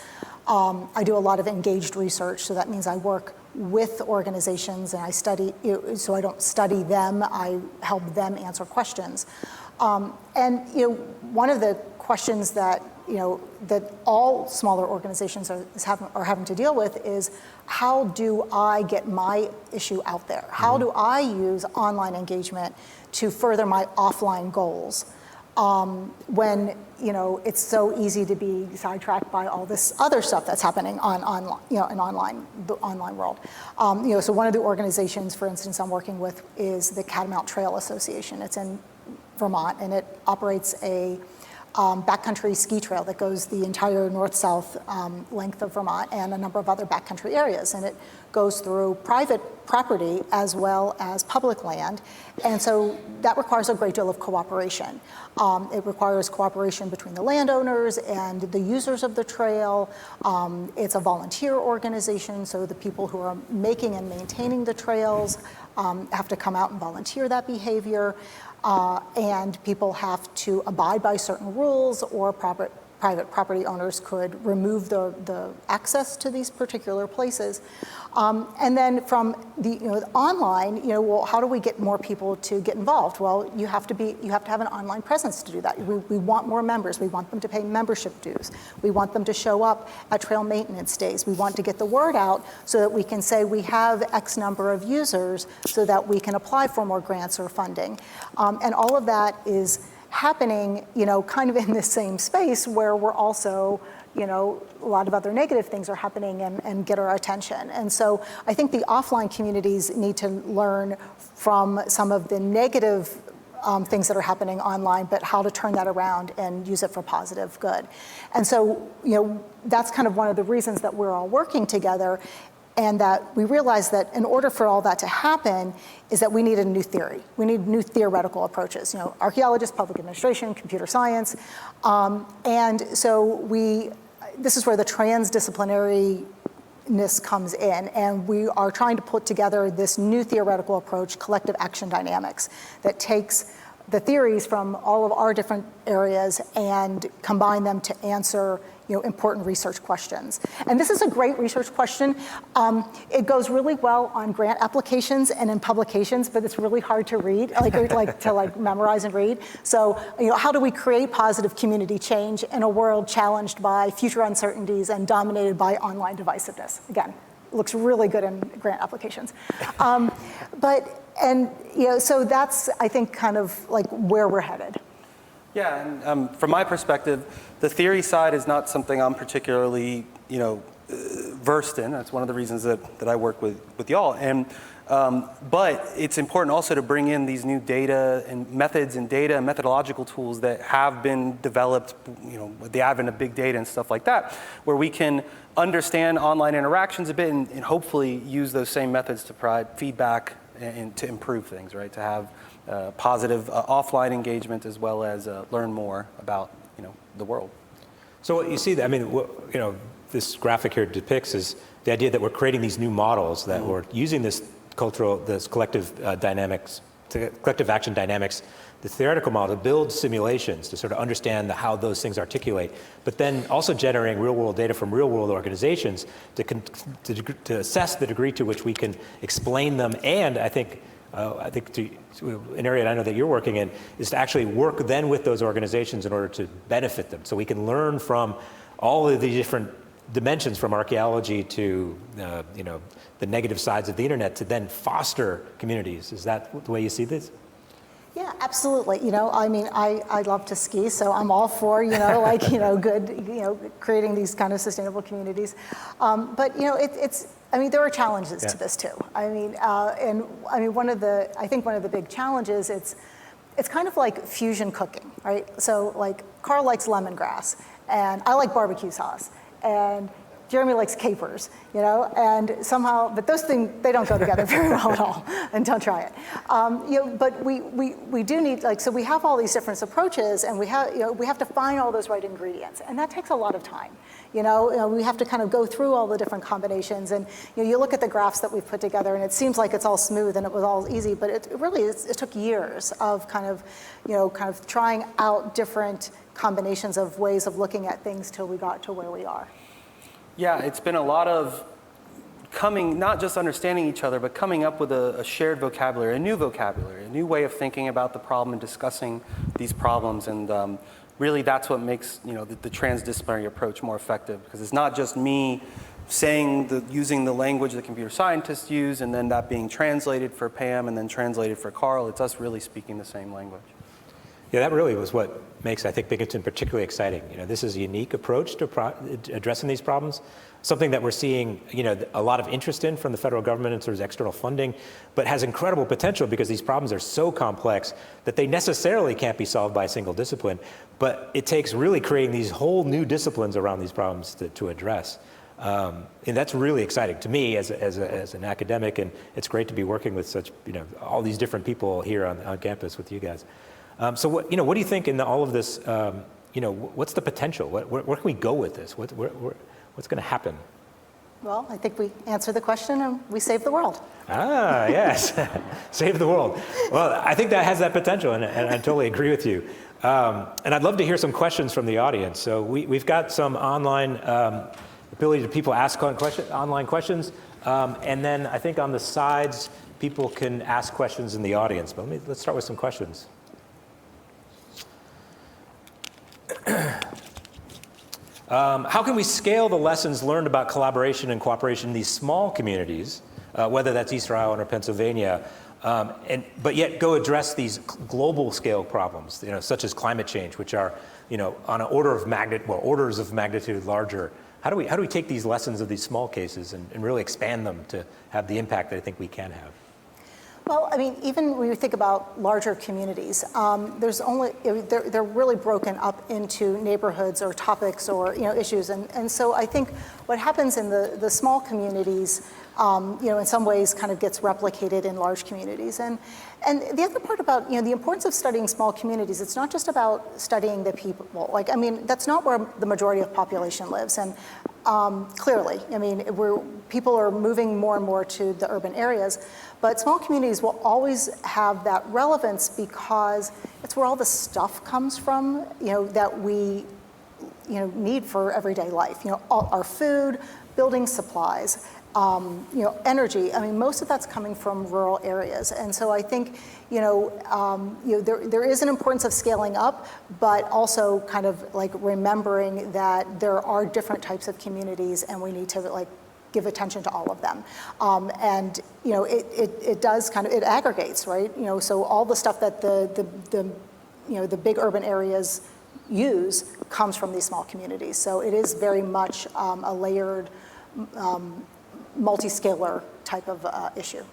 I do a lot of engaged research, so that means I work with organizations and I study, so I don't study them, I help them answer questions. And one of the questions that that all smaller organizations are having to deal with is, how do I get my issue out there? How do I use online engagement to further my offline goals when it's so easy to be sidetracked by all this other stuff that's happening in the online world. So one of the organizations, for instance, I'm working with is the Catamount Trail Association. It's in Vermont, and it operates a backcountry ski trail that goes the entire north-south length of Vermont and a number of other backcountry areas. And it goes through private property as well as public land. And so that requires a great deal of cooperation. It requires cooperation between the landowners and the users of the trail. It's a volunteer organization, so the people who are making and maintaining the trails have to come out and volunteer that behavior. And people have to abide by certain rules or private property owners could remove the access to these particular places. And then from the online, well, how do we get more people to get involved? Well, you have to have an online presence to do that. We want more members. We want them to pay membership dues. We want them to show up at trail maintenance days. We want to get the word out so that we can say we have X number of users so that we can apply for more grants or funding. And all of that is happening, kind of in the same space where we're also, a lot of other negative things are happening and get our attention. And so I think the offline communities need to learn from some of the negative things that are happening online, but how to turn that around and use it for positive good. And so, that's kind of one of the reasons that we're all working together, and that we realize that in order for all that to happen is that we need a new theory. We need new theoretical approaches, archaeologists, public administration, computer science. And so this is where the transdisciplinariness comes in, and we are trying to put together this new theoretical approach, collective action dynamics, that takes the theories from all of our different areas and combine them to answer important research questions. And this is a great research question. It goes really well on grant applications and in publications, but it's really hard to read, to memorize and read. So, how do we create positive community change in a world challenged by future uncertainties and dominated by online divisiveness? Again, it looks really good in grant applications. So that's, I think, kind of like where we're headed. Yeah, and from my perspective, the theory side is not something I'm particularly, versed in. That's one of the reasons that I work with y'all. And but it's important also to bring in these new data and methods and data and methodological tools that have been developed, with the advent of big data and stuff like that, where we can understand online interactions a bit and hopefully use those same methods to provide feedback and to improve things, right? To have positive offline engagement as well as learn more about the world. So what you see, this graphic here depicts is the idea that we're creating these new models, that we're using this collective dynamics, collective action dynamics, the theoretical model to build simulations to sort of understand how those things articulate, but then also generating real-world data from real-world organizations to assess the degree to which we can explain them. And I think an area I know that you're working in is to actually work then with those organizations in order to benefit them. So we can learn from all of the different dimensions, from archaeology to the negative sides of the internet, to then foster communities. Is that the way you see this? Yeah, absolutely. I love to ski, so I'm all for, good, creating these kind of sustainable communities. But, there are challenges to this too. One of the big challenges, it's kind of like fusion cooking, right? So like Carl likes lemongrass, and I like barbecue sauce, and Jeremy likes capers, and somehow, but those things, they don't go together very well at all, and don't try it. But we do need, so we have all these different approaches, and we have to find all those right ingredients, and that takes a lot of time. We have to kind of go through all the different combinations, and you look at the graphs that we've put together, and it seems like it's all smooth and it was all easy, but it took years of kind of trying out different combinations of ways of looking at things till we got to where we are. Yeah, it's been a lot of not just understanding each other, but coming up with a shared vocabulary, a new way of thinking about the problem and discussing these problems. And really that's what makes the transdisciplinary approach more effective, because it's not just me using the language that computer scientists use and then that being translated for Pam and then translated for Carl. It's us really speaking the same language. Yeah, that really was what makes, I think, Binghamton particularly exciting. This is a unique approach to addressing these problems, something that we're seeing, a lot of interest in from the federal government in terms of external funding, but has incredible potential because these problems are so complex that they necessarily can't be solved by a single discipline, but it takes really creating these whole new disciplines around these problems to address. And that's really exciting to me as an academic, and it's great to be working with such, all these different people here on campus with you guys. So what do you think in all of this, what's the potential? Where can we go with this? What's going to happen? Well, I think we answer the question and we save the world. Ah, yes, save the world. Well, I think that has that potential, and I totally agree with you. And I'd love to hear some questions from the audience. So we've got some online ability to people ask online questions. And then I think on the sides, people can ask questions in the audience. But let's start with some questions. How can we scale the lessons learned about collaboration and cooperation in these small communities, whether that's East Rhode Island or Pennsylvania, but yet go address these global scale problems, such as climate change, which are, on an orders of magnitude larger. How do we take these lessons of these small cases and really expand them to have the impact that I think we can have? Well, I mean, even when you think about larger communities, they're really broken up into neighborhoods or topics or issues, and so I think what happens in the small communities, in some ways, kind of gets replicated in large communities. And the other part about the importance of studying small communities, it's not just about studying the people. That's not where the majority of population lives, and clearly, people are moving more and more to the urban areas. But small communities will always have that relevance because it's where all the stuff comes from, that we, need for everyday life. All our food, building supplies, energy. Most of that's coming from rural areas, and so I think, there is an importance of scaling up, but also kind of like remembering that there are different types of communities, and we need to give attention to all of them. And it does it aggregates, right? So all the stuff that the big urban areas use comes from these small communities. So it is very much a layered, multi-scalar type of issue.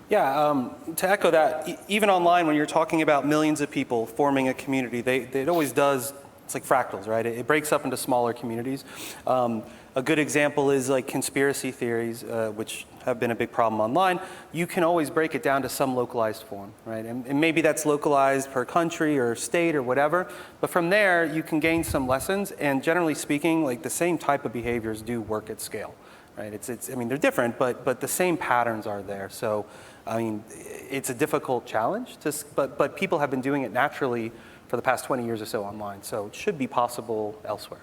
Yeah, to echo that, even online when you're talking about millions of people forming a community, it always does, it's like fractals, right? It breaks up into smaller communities. A good example is like conspiracy theories, which have been a big problem online. You can always break it down to some localized form, right? And maybe that's localized per country or state or whatever, but from there you can gain some lessons, and generally speaking, the same type of behaviors do work at scale, right? They're different, but the same patterns are there. So, it's a difficult challenge, but people have been doing it naturally for the past 20 years or so online, so it should be possible elsewhere.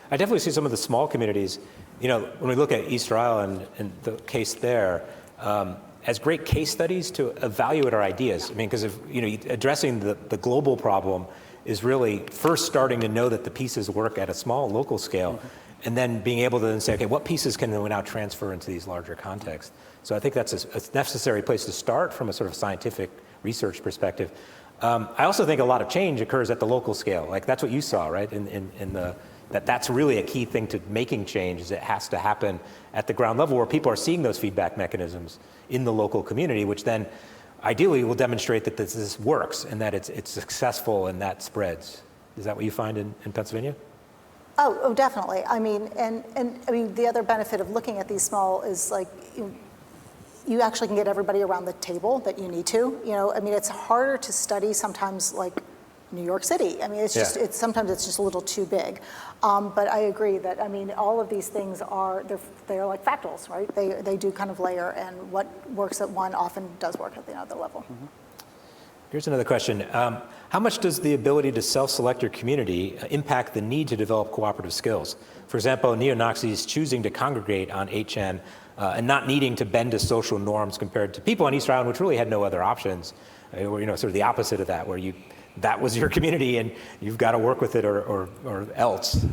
I definitely see some of the small communities, when we look at East Rhode Island and the case there, as great case studies to evaluate our ideas. Because if addressing the global problem is really first starting to know that the pieces work at a small local scale, and then being able to then say, okay, what pieces can we now transfer into these larger contexts? So I think that's a necessary place to start from a sort of scientific research perspective. I also think a lot of change occurs at the local scale. That's what you saw, right? That's really a key thing to making change, is it has to happen at the ground level where people are seeing those feedback mechanisms in the local community, which then ideally will demonstrate that this works and that it's successful and that spreads. Is that what you find in Pennsylvania? Oh, definitely. The other benefit of looking at these small is you actually can get everybody around the table that you need to. It's harder to study sometimes New York City. Sometimes it's just a little too big. But I agree that, all of these things they're like fractals, right? They do kind of layer, and what works at one often does work at the other level. Mm-hmm. Here's another question. How much does the ability to self-select your community impact the need to develop cooperative skills? For example, neo-Nazis choosing to congregate on HN and not needing to bend to social norms compared to people on East Rhode Island, which really had no other options, sort of the opposite of that, where that was your community and you've got to work with it or else.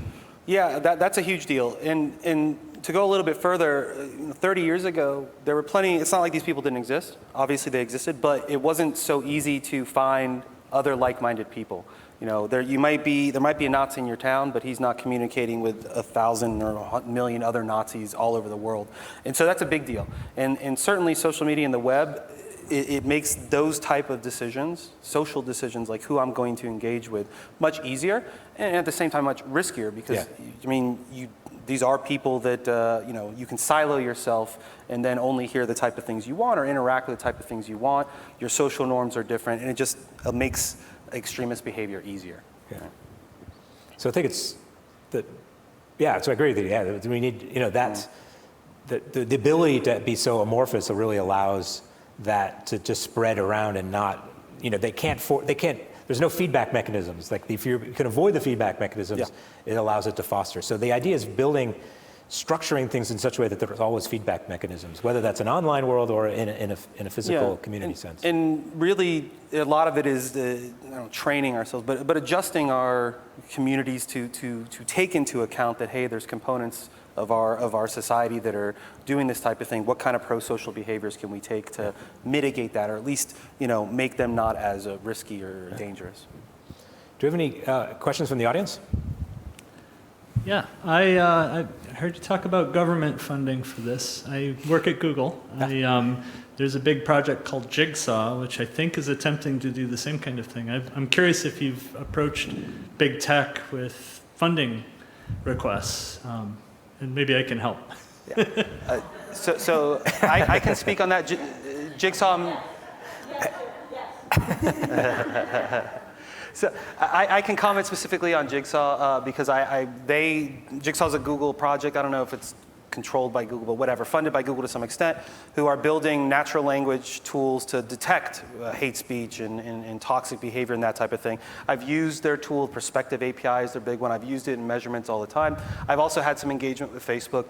Yeah, that's a huge deal. And to go a little bit further, 30 years ago, there were plenty, it's not like these people didn't exist. Obviously they existed, but it wasn't so easy to find other like-minded people. There might be a Nazi in your town, but he's not communicating with 1,000 or 1,000,000 other Nazis all over the world. And so that's a big deal. And certainly social media and the web, it makes those type of decisions, social decisions, like who I'm going to engage with, much easier, and at the same time much riskier, because these are people that you can silo yourself and then only hear the type of things you want or interact with the type of things you want. Your social norms are different, and it just makes extremist behavior easier. Yeah. So I think it's that. Yeah. So I agree with you. Yeah. We need that's the ability to be so amorphous really allows that to just spread around and not they can't there's no feedback mechanisms. Like if you can avoid the feedback mechanisms, it allows it to foster. So the idea is structuring things in such a way that there's always feedback mechanisms, whether that's an online world or in a physical community sense. And really, a lot of it is training ourselves, but adjusting our communities to take into account that, hey, there's components of our society that are doing this type of thing. What kind of pro-social behaviors can we take to mitigate that, or at least make them not as risky or dangerous? Do you have any questions from the audience? Yeah, I heard you talk about government funding for this. I work at Google. There's a big project called Jigsaw, which I think is attempting to do the same kind of thing. I'm curious if you've approached big tech with funding requests, and maybe I can help. So I can speak on that. Jigsaw. So I can comment specifically on Jigsaw because Jigsaw's a Google project. I don't know if it's controlled by Google, but whatever, funded by Google to some extent, who are building natural language tools to detect hate speech and toxic behavior and that type of thing. I've used their tool, Perspective API is their big one. I've used it in measurements all the time. I've also had some engagement with Facebook.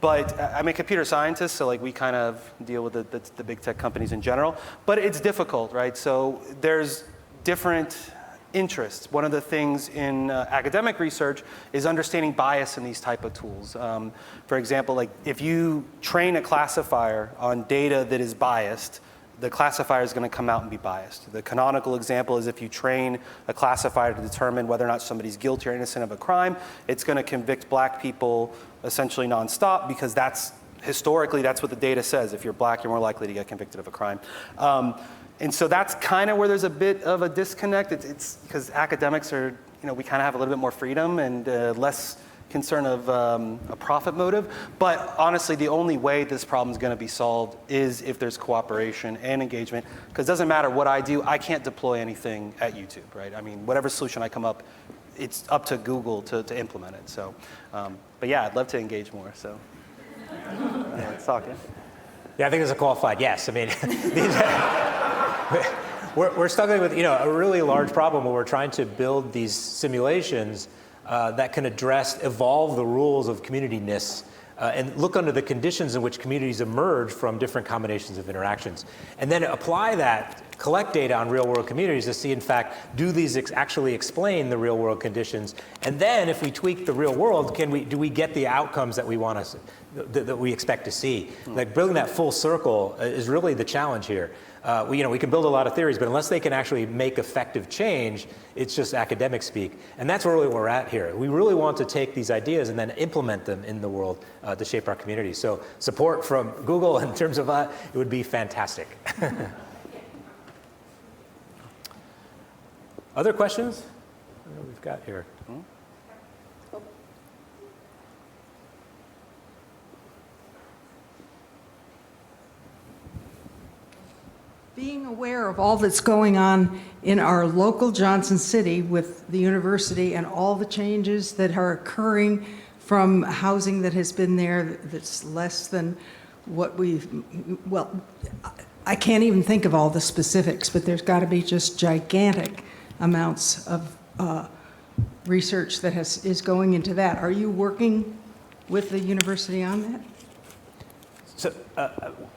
But I'm a computer scientist, so we kind of deal with the big tech companies in general. But it's difficult, right? So there's different interests. One of the things in academic research is understanding bias in these type of tools. For example, if you train a classifier on data that is biased, the classifier is going to come out and be biased. The canonical example is if you train a classifier to determine whether or not somebody's guilty or innocent of a crime, it's going to convict black people essentially nonstop because historically that's what the data says. If you're black, you're more likely to get convicted of a crime. And so that's kind of where there's a bit of a disconnect. It's because academics are, we kind of have a little bit more freedom and less concern of a profit motive. But honestly, the only way this problem is going to be solved is if there's cooperation and engagement. Because it doesn't matter what I do, I can't deploy anything at YouTube, right? I mean, whatever solution I come up, it's up to Google to implement it. So, but yeah, I'd love to engage more. So, let's talk. Yeah, I think it's a qualified yes. I mean, we're struggling with a really large problem where we're trying to build these simulations that can evolve the rules of community-ness and look under the conditions in which communities emerge from different combinations of interactions. And then apply that, collect data on real-world communities to see, in fact, do these actually explain the real-world conditions? And then if we tweak the real world, do we get the outcomes that we want that we expect to see? Building that full circle is really the challenge here. We can build a lot of theories, but unless they can actually make effective change, it's just academic speak. And that's really where we're at here. We really want to take these ideas and then implement them in the world to shape our community. So support from Google in terms of it would be fantastic. Other questions? What we've got here. Being aware of all that's going on in our local Johnson City with the university and all the changes that are occurring from housing that has been there that's less than what I can't even think of all the specifics, but there's got to be just gigantic amounts of research that is going into that. Are you working with the university on that? So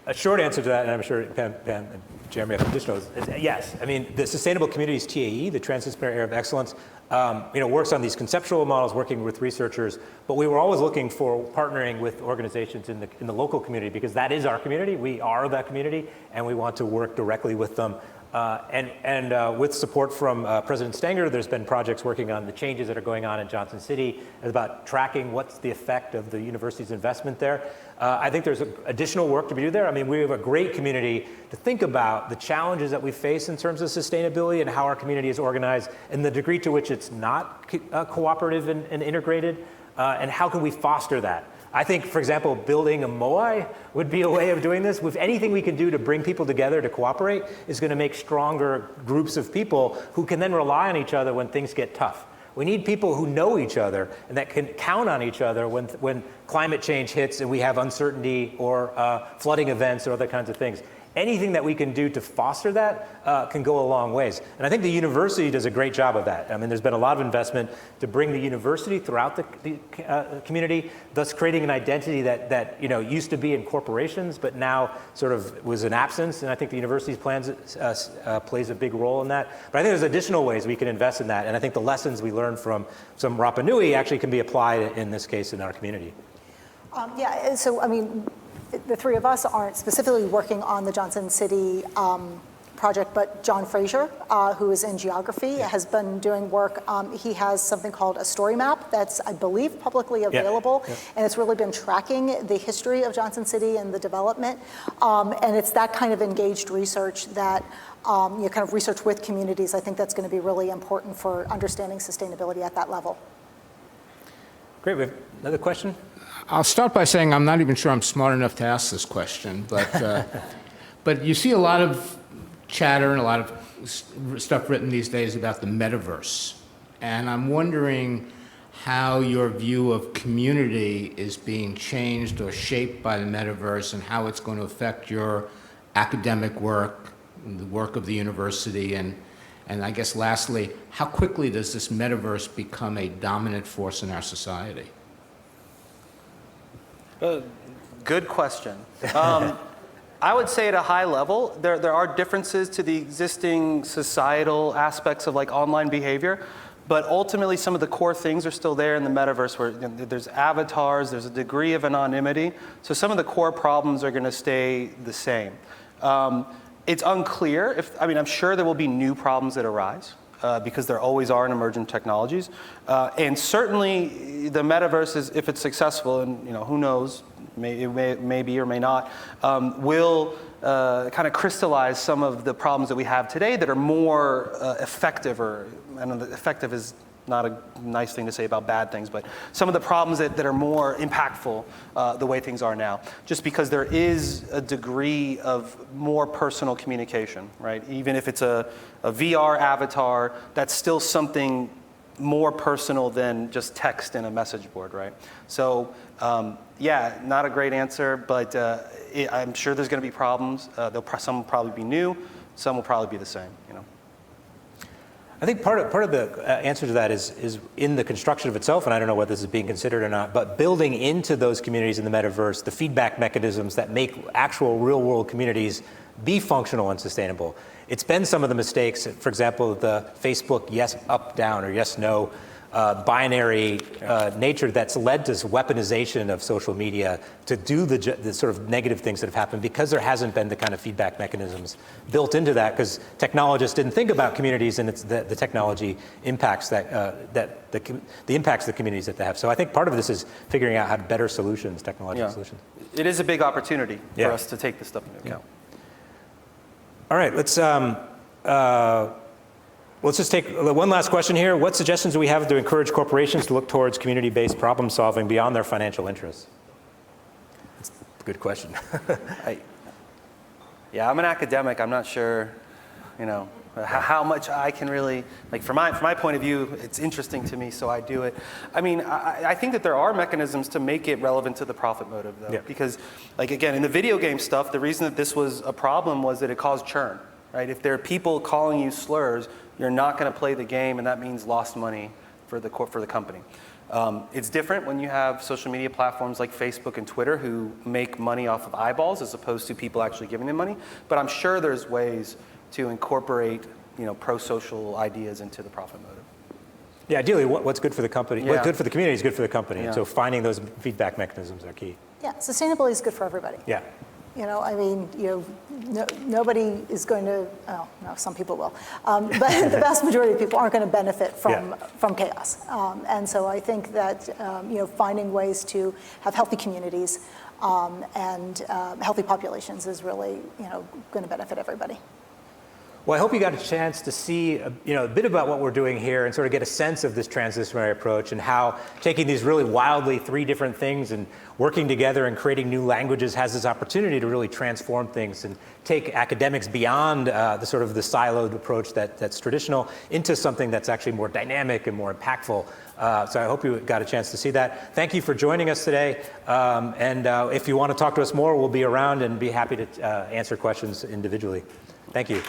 a short answer to that, and I'm sure Pam and Jeremy have additional, is yes. I mean, the Sustainable Communities TAE, the Transdisciplinary Area of Excellence, works on these conceptual models, working with researchers, but we were always looking for partnering with organizations in the local community because that is our community. We are that community, and we want to work directly with them. And with support from President Stenger, there's been projects working on the changes that are going on in Johnson City about tracking what's the effect of the university's investment there. I think there's additional work to be done there. I mean, we have a great community to think about the challenges that we face in terms of sustainability and how our community is organized and the degree to which it's not cooperative and integrated, and how can we foster that. I think, for example, building a MOI would be a way of doing this. With anything we can do to bring people together to cooperate is going to make stronger groups of people who can then rely on each other when things get tough. We need people who know each other and that can count on each other when climate change hits and we have uncertainty or flooding events or other kinds of things. anything that we can do to foster that can go a long ways. And I think the university does a great job of that. I mean, there's been a lot of investment to bring the university throughout the community, thus creating an identity that used to be in corporations, but now sort of was in absence. And I think the university's plans plays a big role in that. But I think there's additional ways we can invest in that. And I think the lessons we learned from some Rapa Nui actually can be applied in this case in our community. Yeah, so I mean, the three of us aren't specifically working on the Johnson City project, but John Fraser, who is in geography, has been doing work. He has something called a story map that's, I believe, publicly available, and it's really been tracking the history of Johnson City and the development. And it's that kind of engaged research that, kind of research with communities, I think that's going to be really important for understanding sustainability at that level. Great, we have another question? I'll start by saying I'm not even sure I'm smart enough to ask this question, but you see a lot of chatter and a lot of stuff written these days about the metaverse. And I'm wondering how your view of community is being changed or shaped by the metaverse and how it's going to affect your academic work, the work of the university, and I guess lastly, how quickly does this metaverse become a dominant force in our society? Good question. I would say at a high level, there are differences to the existing societal aspects of like online behavior, but ultimately some of the core things are still there in the metaverse where there's avatars, there's a degree of anonymity, so some of the core problems are going to stay the same. It's unclear I'm sure there will be new problems that arise. Because there always are in emergent technologies. And certainly the metaverse, is, if it's successful, and who knows, it may be or may not, will kind of crystallize some of the problems that we have today that are more effective, effective is not a nice thing to say about bad things, but some of the problems that are more impactful the way things are now, just because there is a degree of more personal communication, right? Even if it's a VR avatar, that's still something more personal than just text in a message board, right? So yeah, not a great answer, but I'm sure there's going to be problems. Some will probably be new, some will probably be the same, I think part of the answer to that is in the construction of itself, and I don't know whether this is being considered or not, but building into those communities in the metaverse the feedback mechanisms that make actual real-world communities be functional and sustainable. It's been some of the mistakes, for example, the Facebook yes, up, down, or yes, no binary nature that's led to weaponization of social media to do the sort of negative things that have happened because there hasn't been the kind of feedback mechanisms built into that because technologists didn't think about communities and it's the technology impacts the impacts the communities that they have. So I think part of this is figuring out how to better solutions, technological solutions. It is a big opportunity for us to take this stuff into account. All right, let's just take one last question here. What suggestions do we have to encourage corporations to look towards community-based problem solving beyond their financial interests? That's a good question. I'm an academic. I'm not sure, how much I can really, from my point of view, it's interesting to me, so I do it. I mean, I think that there are mechanisms to make it relevant to the profit motive, though, because, again, in the video game stuff, the reason that this was a problem was that it caused churn, right? If there are people calling you slurs, you're not going to play the game, and that means lost money for the company. It's different when you have social media platforms like Facebook and Twitter who make money off of eyeballs as opposed to people actually giving them money. But I'm sure there's ways to incorporate, pro-social ideas into the profit motive. Yeah, ideally, what's good for the company, what's good for the community is good for the company. Yeah. And so finding those feedback mechanisms are key. Yeah, sustainability is good for everybody. Yeah. Nobody is going to, oh, no, some people will, but the vast majority of people aren't going to benefit from chaos. And so I think that, finding ways to have healthy communities and healthy populations is really, going to benefit everybody. Well, I hope you got a chance to see a bit about what we're doing here and sort of get a sense of this transdisciplinary approach and how taking these really wildly three different things and working together and creating new languages has this opportunity to really transform things and take academics beyond the sort of the siloed approach that's traditional into something that's actually more dynamic and more impactful So I hope you got a chance to see that. Thank you for joining us today. And if you want to talk to us more, we'll be around and be happy to answer questions individually. Thank you.